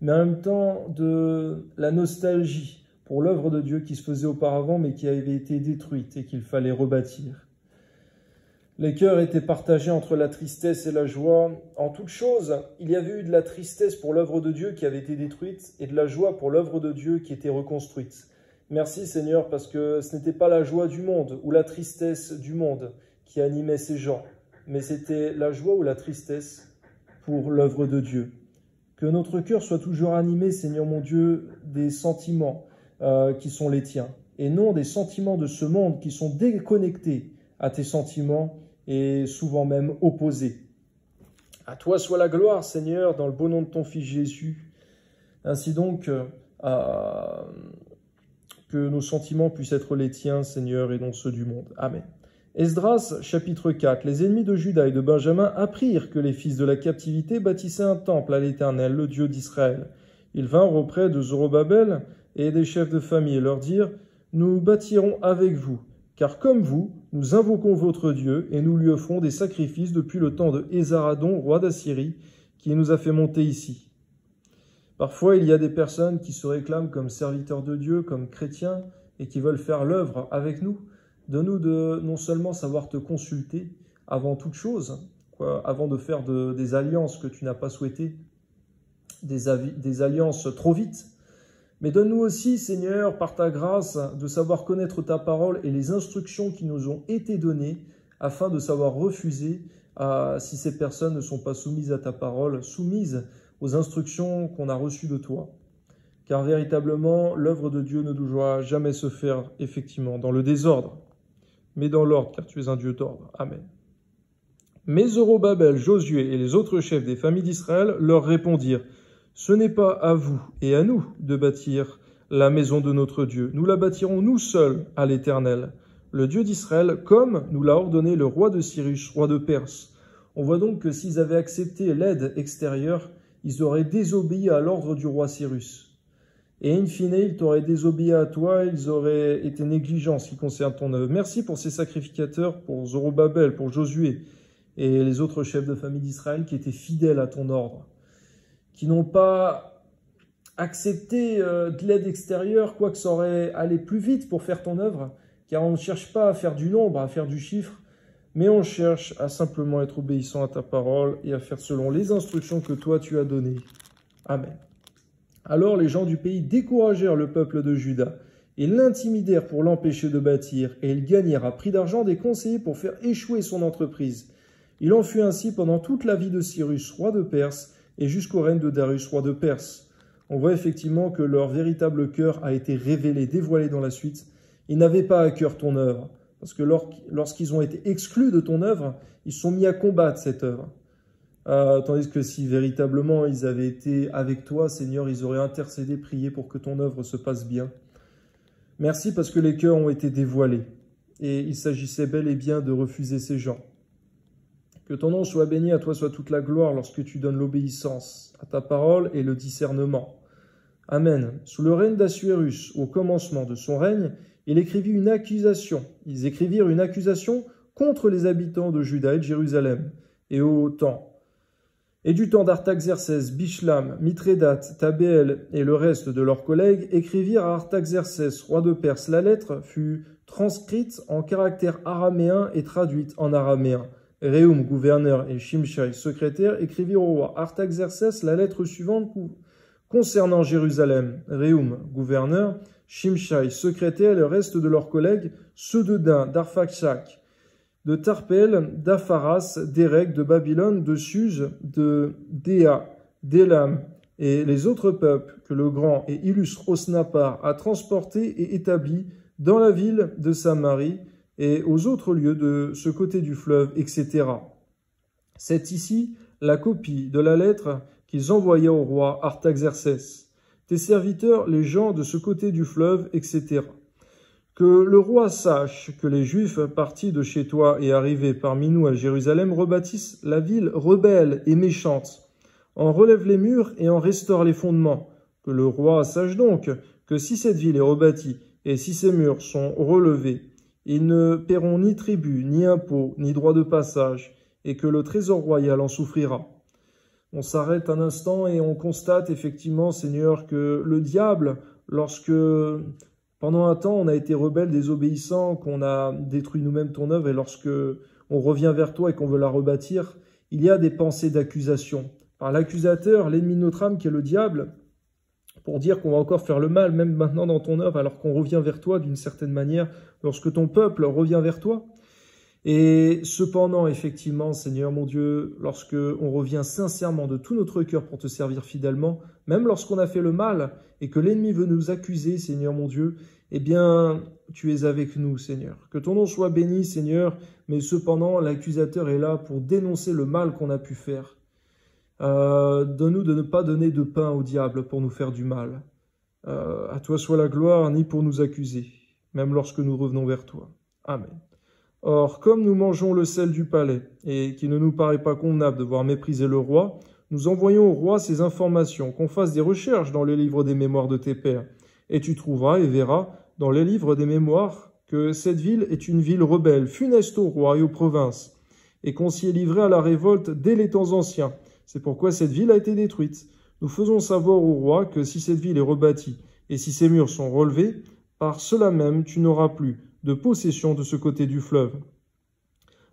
A: mais en même temps de la nostalgie pour l'œuvre de Dieu qui se faisait auparavant, mais qui avait été détruite et qu'il fallait rebâtir. Les cœurs étaient partagés entre la tristesse et la joie. En toute chose, il y avait eu de la tristesse pour l'œuvre de Dieu qui avait été détruite et de la joie pour l'œuvre de Dieu qui était reconstruite. Merci Seigneur, parce que ce n'était pas la joie du monde ou la tristesse du monde qui animait ces gens, mais c'était la joie ou la tristesse pour l'œuvre de Dieu. Que notre cœur soit toujours animé, Seigneur mon Dieu, des sentiments qui sont les tiens, et non des sentiments de ce monde qui sont déconnectés à tes sentiments et souvent même opposés. À toi soit la gloire, Seigneur, dans le beau nom de ton Fils Jésus. Ainsi donc, que nos sentiments puissent être les tiens, Seigneur, et non ceux du monde. Amen. Esdras, chapitre 4. Les ennemis de Juda et de Benjamin apprirent que les fils de la captivité bâtissaient un temple à l'Éternel, le Dieu d'Israël. Ils vinrent auprès de Zorobabel et des chefs de famille et leur dirent « Nous bâtirons avec vous, car comme vous, nous invoquons votre Dieu et nous lui offrons des sacrifices depuis le temps de Esaradon, roi d'Assyrie, qui nous a fait monter ici. » Parfois, il y a des personnes qui se réclament comme serviteurs de Dieu, comme chrétiens, et qui veulent faire l'œuvre avec nous. Donne-nous de non seulement savoir te consulter avant toute chose, avant de faire des alliances que tu n'as pas souhaitées, des alliances trop vite, mais donne-nous aussi, Seigneur, par ta grâce, de savoir connaître ta parole et les instructions qui nous ont été données, afin de savoir refuser si ces personnes ne sont pas soumises à ta parole, soumises aux instructions qu'on a reçues de toi. Car véritablement, l'œuvre de Dieu ne doit jamais se faire, effectivement, dans le désordre, mais dans l'ordre, car tu es un Dieu d'ordre. Amen. Mais Zorobabel, Josué et les autres chefs des familles d'Israël leur répondirent « Ce n'est pas à vous et à nous de bâtir la maison de notre Dieu. Nous la bâtirons nous seuls à l'Éternel, le Dieu d'Israël, comme nous l'a ordonné le roi de Cyrus, roi de Perse. » On voit donc que s'ils avaient accepté l'aide extérieure, ils auraient désobéi à l'ordre du roi Cyrus. Et in fine, ils t'auraient désobéi à toi, ils auraient été négligents en ce qui concerne ton œuvre. Merci pour ces sacrificateurs, pour Zorobabel, pour Josué et les autres chefs de famille d'Israël qui étaient fidèles à ton ordre, qui n'ont pas accepté de l'aide extérieure, quoique ça aurait allé plus vite pour faire ton œuvre, car on ne cherche pas à faire du nombre, à faire du chiffre, mais on cherche à simplement être obéissant à ta parole et à faire selon les instructions que toi tu as données. Amen. Alors les gens du pays découragèrent le peuple de Juda et l'intimidèrent pour l'empêcher de bâtir, et ils gagnèrent à prix d'argent des conseillers pour faire échouer son entreprise. Il en fut ainsi pendant toute la vie de Cyrus, roi de Perse, et jusqu'au règne de Darius, roi de Perse. On voit effectivement que leur véritable cœur a été révélé, dévoilé dans la suite. Ils n'avaient pas à cœur ton œuvre, parce que lorsqu'ils ont été exclus de ton œuvre, ils se sont mis à combattre cette œuvre. Tandis que si véritablement ils avaient été avec toi, Seigneur, ils auraient intercédé, prié pour que ton œuvre se passe bien. Merci parce que les cœurs ont été dévoilés, et il s'agissait bel et bien de refuser ces gens. Que ton nom soit béni, à toi soit toute la gloire lorsque tu donnes l'obéissance à ta parole et le discernement. Amen. Sous le règne d'Assuérus, au commencement de son règne, ils écrivirent une accusation contre les habitants de Juda et de Jérusalem, et du temps d'Artaxercès, Bishlam, Mithrédate, Tabéel et le reste de leurs collègues écrivirent à Artaxercès, roi de Perse. La lettre fut transcrite en caractère araméen et traduite en araméen. Réhum, gouverneur, et Shimshai, secrétaire, écrivirent au roi Artaxercès la lettre suivante concernant Jérusalem. Réhum, gouverneur, Shimshai, secrétaire, et le reste de leurs collègues, ceux de Dain, d'Arphaxad, de Tarpel, d'Apharas, d'Érec, de Babylone, de Suse, de Déa, d'Élam, et les autres peuples que le grand et illustre Osnapar a transportés et établis dans la ville de Samarie et aux autres lieux de ce côté du fleuve, etc. C'est ici la copie de la lettre qu'ils envoyaient au roi Artaxercès. Tes serviteurs, les gens de ce côté du fleuve, etc. Que le roi sache que les Juifs partis de chez toi et arrivés parmi nous à Jérusalem rebâtissent la ville rebelle et méchante, en relèvent les murs et en restaurent les fondements. Que le roi sache donc que si cette ville est rebâtie et si ses murs sont relevés, ils ne paieront ni tribut, ni impôt, ni droit de passage, et que le trésor royal en souffrira. On s'arrête un instant et on constate effectivement, Seigneur, que le diable, lorsque pendant un temps on a été rebelle, désobéissant, qu'on a détruit nous-mêmes ton œuvre, et lorsque on revient vers toi et qu'on veut la rebâtir, il y a des pensées d'accusation. Par l'accusateur, l'ennemi de notre âme qui est le diable, pour dire qu'on va encore faire le mal, même maintenant dans ton œuvre, alors qu'on revient vers toi d'une certaine manière, lorsque ton peuple revient vers toi. Et cependant, effectivement, Seigneur mon Dieu, lorsque on revient sincèrement de tout notre cœur pour te servir fidèlement, même lorsqu'on a fait le mal et que l'ennemi veut nous accuser, Seigneur mon Dieu, eh bien, tu es avec nous, Seigneur. Que ton nom soit béni, Seigneur, mais cependant, l'accusateur est là pour dénoncer le mal qu'on a pu faire. Donne-nous de ne pas donner de pain au diable pour nous faire du mal. À toi soit la gloire, ni pour nous accuser, même lorsque nous revenons vers toi. Amen. Or, comme nous mangeons le sel du palais, et qu'il ne nous paraît pas convenable de voir mépriser le roi, nous envoyons au roi ces informations, qu'on fasse des recherches dans les livres des mémoires de tes pères. Et tu trouveras et verras dans les livres des mémoires que cette ville est une ville rebelle, funeste au roi et aux provinces, et qu'on s'y est livré à la révolte dès les temps anciens. C'est pourquoi cette ville a été détruite. Nous faisons savoir au roi que si cette ville est rebâtie, et si ses murs sont relevés, par cela même tu n'auras plus de possession de ce côté du fleuve.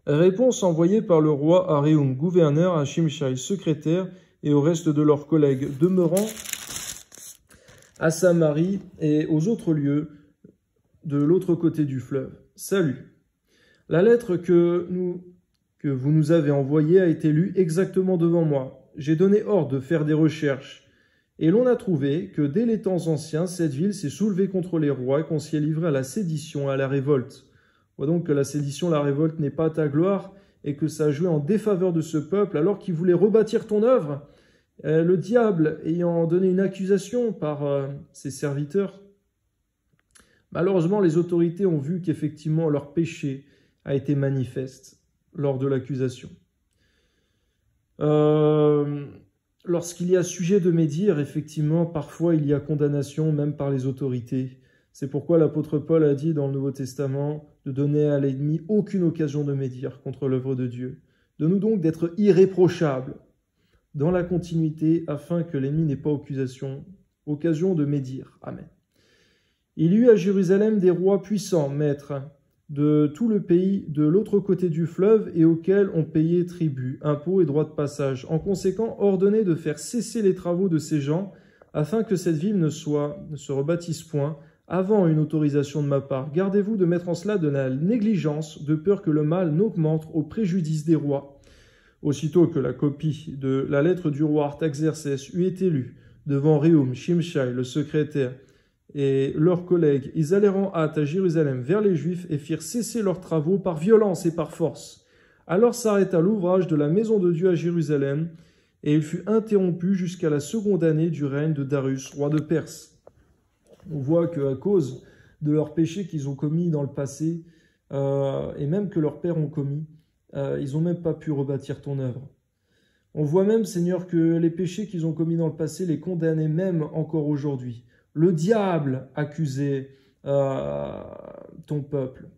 A: Réponse envoyée par le roi à Réhum, gouverneur, à Shimshai, secrétaire, et au reste de leurs collègues demeurant à Samarie et aux autres lieux de l'autre côté du fleuve. Salut. La lettre que vous nous avez envoyée a été lue exactement devant moi. J'ai donné ordre de faire des recherches. Et l'on a trouvé que dès les temps anciens, cette ville s'est soulevée contre les rois et qu'on s'y est livré à la sédition et à la révolte. On voit donc que la sédition, la révolte n'est pas ta gloire et que ça a joué en défaveur de ce peuple alors qu'il voulait rebâtir ton œuvre. Le diable ayant donné une accusation par ses serviteurs, malheureusement les autorités ont vu qu'effectivement leur péché a été manifeste lors de l'accusation. Lorsqu'il y a sujet de médire, effectivement, parfois il y a condamnation, même par les autorités. C'est pourquoi l'apôtre Paul a dit dans le Nouveau Testament de donner à l'ennemi aucune occasion de médire contre l'œuvre de Dieu. De nous donc d'être irréprochables dans la continuité, afin que l'ennemi n'ait pas occasion de médire. Amen. Il y eut à Jérusalem des rois puissants, maîtres, de tout le pays de l'autre côté du fleuve et auxquels on payait tribut, impôts et droits de passage. En conséquent, ordonnez de faire cesser les travaux de ces gens, afin que cette ville ne se rebâtisse point, avant une autorisation de ma part. Gardez-vous de mettre en cela de la négligence, de peur que le mal n'augmente au préjudice des rois. Aussitôt que la copie de la lettre du roi Artaxerxès eut été lue devant Réhum, Shimshai, le secrétaire, et leurs collègues, ils allèrent en hâte à Jérusalem vers les Juifs et firent cesser leurs travaux par violence et par force. Alors s'arrêta l'ouvrage de la maison de Dieu à Jérusalem, et il fut interrompu jusqu'à la seconde année du règne de Darius, roi de Perse. On voit qu'à cause de leurs péchés qu'ils ont commis dans le passé, et même que leurs pères ont commis, ils n'ont même pas pu rebâtir ton œuvre. On voit même, Seigneur, que les péchés qu'ils ont commis dans le passé les condamnaient même encore aujourd'hui. Le diable accusait ton peuple.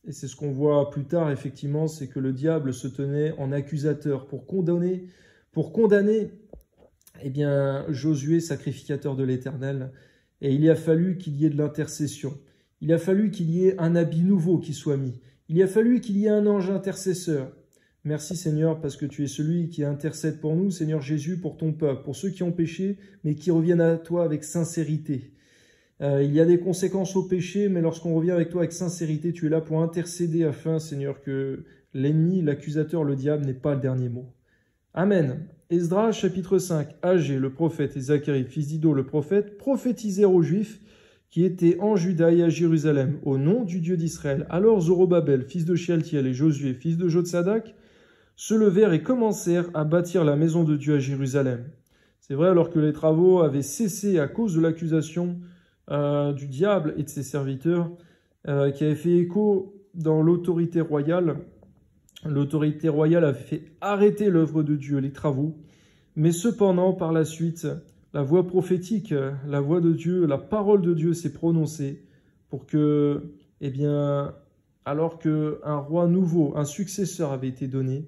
A: Et c'est ce qu'on voit plus tard, effectivement, c'est que le diable se tenait en accusateur pour condamner eh bien, Josué, sacrificateur de l'Éternel. Et il a fallu qu'il y ait de l'intercession. Il a fallu qu'il y ait un habit nouveau qui soit mis. Il a fallu qu'il y ait un ange intercesseur. Merci Seigneur, parce que tu es celui qui intercède pour nous, Seigneur Jésus, pour ton peuple, pour ceux qui ont péché, mais qui reviennent à toi avec sincérité. Il y a des conséquences au péché, mais lorsqu'on revient avec toi avec sincérité, tu es là pour intercéder afin, Seigneur, que l'ennemi, l'accusateur, le diable n'ait pas le dernier mot. Amen. Esdras, chapitre 5. Agé, le prophète, et Zacharie, fils d'Iddo, le prophète, prophétisèrent aux Juifs qui étaient en Juda et à Jérusalem, au nom du Dieu d'Israël. Alors Zorobabel, fils de Shealtiel, et Josué, fils de Jotsadak, se levèrent et commencèrent à bâtir la maison de Dieu à Jérusalem. C'est vrai, alors que les travaux avaient cessé à cause de l'accusation du diable et de ses serviteurs, qui avait fait écho dans l'autorité royale. L'autorité royale avait fait arrêter l'œuvre de Dieu, les travaux. Mais cependant, par la suite, la voix prophétique, la voix de Dieu, la parole de Dieu s'est prononcée pour que, eh bien, alors qu'un roi nouveau, un successeur avait été donné,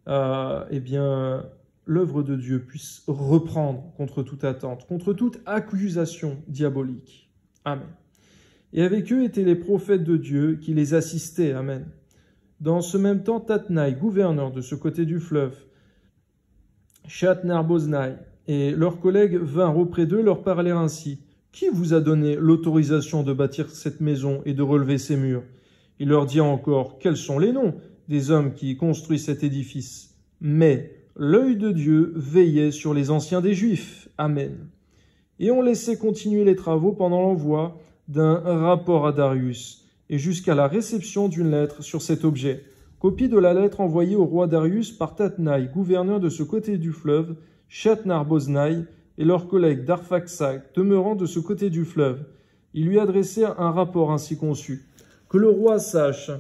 A: eh bien, l'œuvre de Dieu puisse reprendre contre toute attente, contre toute accusation diabolique. Amen. Et avec eux étaient les prophètes de Dieu qui les assistaient. Amen. Dans ce même temps, Tatnaï, gouverneur de ce côté du fleuve, Shatnar-Boznaï et leurs collègues vinrent auprès d'eux leur parler ainsi. « Qui vous a donné l'autorisation de bâtir cette maison et de relever ses murs ?» Il leur dit encore, « Quels sont les noms des hommes qui construisent cet édifice ?» Mais l'œil de Dieu veillait sur les anciens des Juifs. Amen. Et on laissait continuer les travaux pendant l'envoi d'un rapport à Darius, et jusqu'à la réception d'une lettre sur cet objet. Copie de la lettre envoyée au roi Darius par Tatnaï, gouverneur de ce côté du fleuve, Shatnar-Boznaï et leurs collègues d'Arphaxad, demeurant de ce côté du fleuve. Ils lui adressèrent un rapport ainsi conçu. Que le roi sache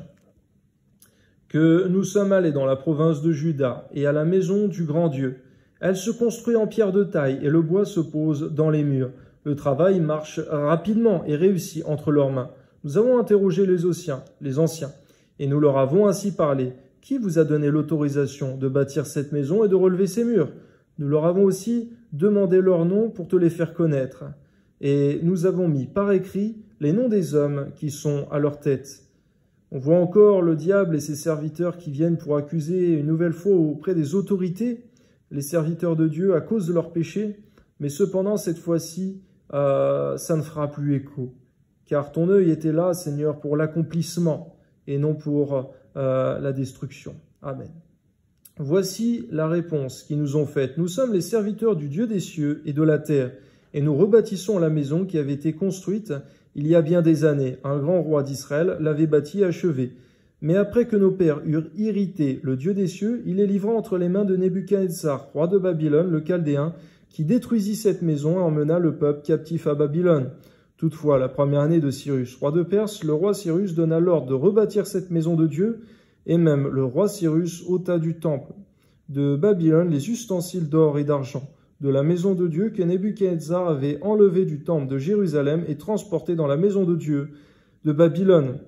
A: que nous sommes allés dans la province de Juda et à la maison du grand Dieu. Elle se construit en pierre de taille et le bois se pose dans les murs. Le travail marche rapidement et réussit entre leurs mains. Nous avons interrogé les anciens, et nous leur avons ainsi parlé. Qui vous a donné l'autorisation de bâtir cette maison et de relever ses murs? Nous leur avons aussi demandé leurs noms pour te les faire connaître. Et nous avons mis par écrit les noms des hommes qui sont à leur tête. On voit encore le diable et ses serviteurs qui viennent pour accuser une nouvelle fois auprès des autorités, les serviteurs de Dieu, à cause de leurs péchés. Mais cependant, cette fois-ci, ça ne fera plus écho. Car ton œil était là, Seigneur, pour l'accomplissement et non pour la destruction. Amen. Voici la réponse qu'ils nous ont faite. Nous sommes les serviteurs du Dieu des cieux et de la terre, et nous rebâtissons la maison qui avait été construite il y a bien des années. Un grand roi d'Israël l'avait bâtie et achevée. Mais après que nos pères eurent irrité le Dieu des cieux, il les livra entre les mains de Nebuchadnezzar, roi de Babylone, le Chaldéen, qui détruisit cette maison et emmena le peuple captif à Babylone. Toutefois, la première année de Cyrus, roi de Perse, le roi Cyrus donna l'ordre de rebâtir cette maison de Dieu, et même le roi Cyrus ôta du temple de Babylone les ustensiles d'or et d'argent de la maison de Dieu que Nebuchadnezzar avait enlevé du temple de Jérusalem et transporté dans la maison de Dieu de Babylone.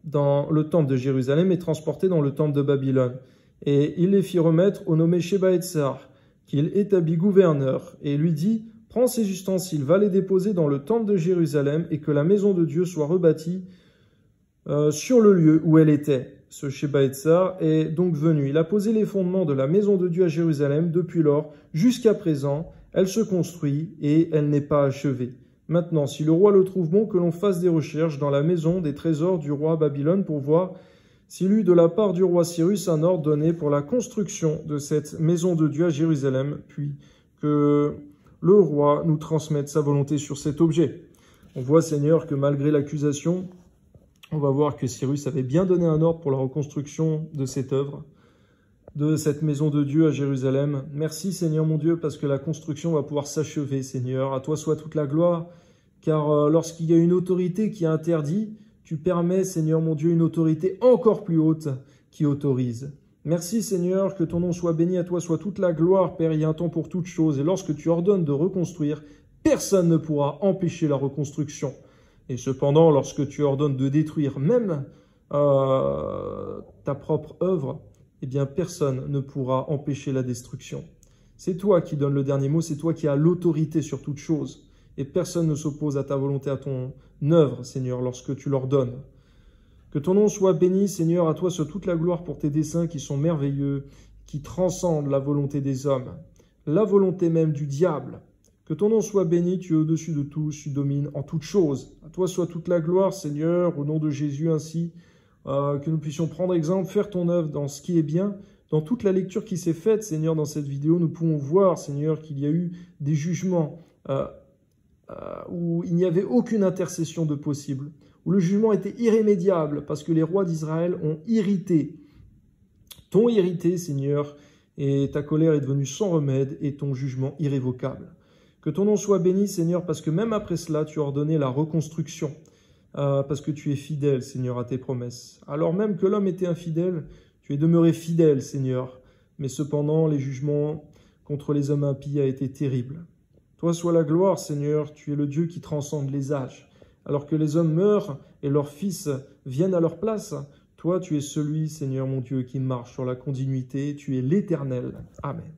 A: Dans le temple de Jérusalem et transporté dans le temple de Babylone. Et il les fit remettre au nommé Shebaetsar, qu'il établit gouverneur, et lui dit « Prends ces ustensiles, va les déposer dans le temple de Jérusalem, et que la maison de Dieu soit rebâtie sur le lieu où elle était. » Ce Shebaetsar est donc venu. Il a posé les fondements de la maison de Dieu à Jérusalem depuis lors jusqu'à présent. Elle se construit et elle n'est pas achevée. Maintenant, si le roi le trouve bon, que l'on fasse des recherches dans la maison des trésors du roi Babylone pour voir s'il eut de la part du roi Cyrus un ordre donné pour la construction de cette maison de Dieu à Jérusalem, puis que le roi nous transmette sa volonté sur cet objet. On voit, Seigneur, que malgré l'accusation, on va voir que Cyrus avait bien donné un ordre pour la reconstruction de cette œuvre, de cette maison de Dieu à Jérusalem. Merci, Seigneur mon Dieu, parce que la construction va pouvoir s'achever, Seigneur. À toi soit toute la gloire, car lorsqu'il y a une autorité qui interdit, tu permets, Seigneur mon Dieu, une autorité encore plus haute qui autorise. Merci, Seigneur, que ton nom soit béni, à toi soit toute la gloire, Père, il y a un temps pour toutes choses. Et lorsque tu ordonnes de reconstruire, personne ne pourra empêcher la reconstruction. Et cependant, lorsque tu ordonnes de détruire même ta propre œuvre, eh bien, personne ne pourra empêcher la destruction. C'est toi qui donnes le dernier mot, c'est toi qui as l'autorité sur toute chose. Et personne ne s'oppose à ta volonté, à ton œuvre, Seigneur, lorsque tu l'ordonnes. Que ton nom soit béni, Seigneur, à toi soit toute la gloire pour tes desseins qui sont merveilleux, qui transcendent la volonté des hommes, la volonté même du diable. Que ton nom soit béni, tu es au-dessus de tous, tu domines en toutes choses. À toi soit toute la gloire, Seigneur, au nom de Jésus ainsi, que nous puissions prendre exemple, faire ton œuvre dans ce qui est bien. Dans toute la lecture qui s'est faite, Seigneur, dans cette vidéo, nous pouvons voir, Seigneur, qu'il y a eu des jugements où il n'y avait aucune intercession de possible, où le jugement était irrémédiable parce que les rois d'Israël t'ont irrité, Seigneur, et ta colère est devenue sans remède et ton jugement irrévocable. Que ton nom soit béni, Seigneur, parce que même après cela, tu as ordonné la reconstruction, parce que tu es fidèle, Seigneur, à tes promesses. Alors même que l'homme était infidèle, tu es demeuré fidèle, Seigneur, mais cependant, les jugements contre les hommes impies a été terribles. Toi soit la gloire, Seigneur, tu es le Dieu qui transcende les âges. Alors que les hommes meurent et leurs fils viennent à leur place, toi, tu es celui, Seigneur mon Dieu, qui marche sur la continuité, tu es l'Éternel. Amen.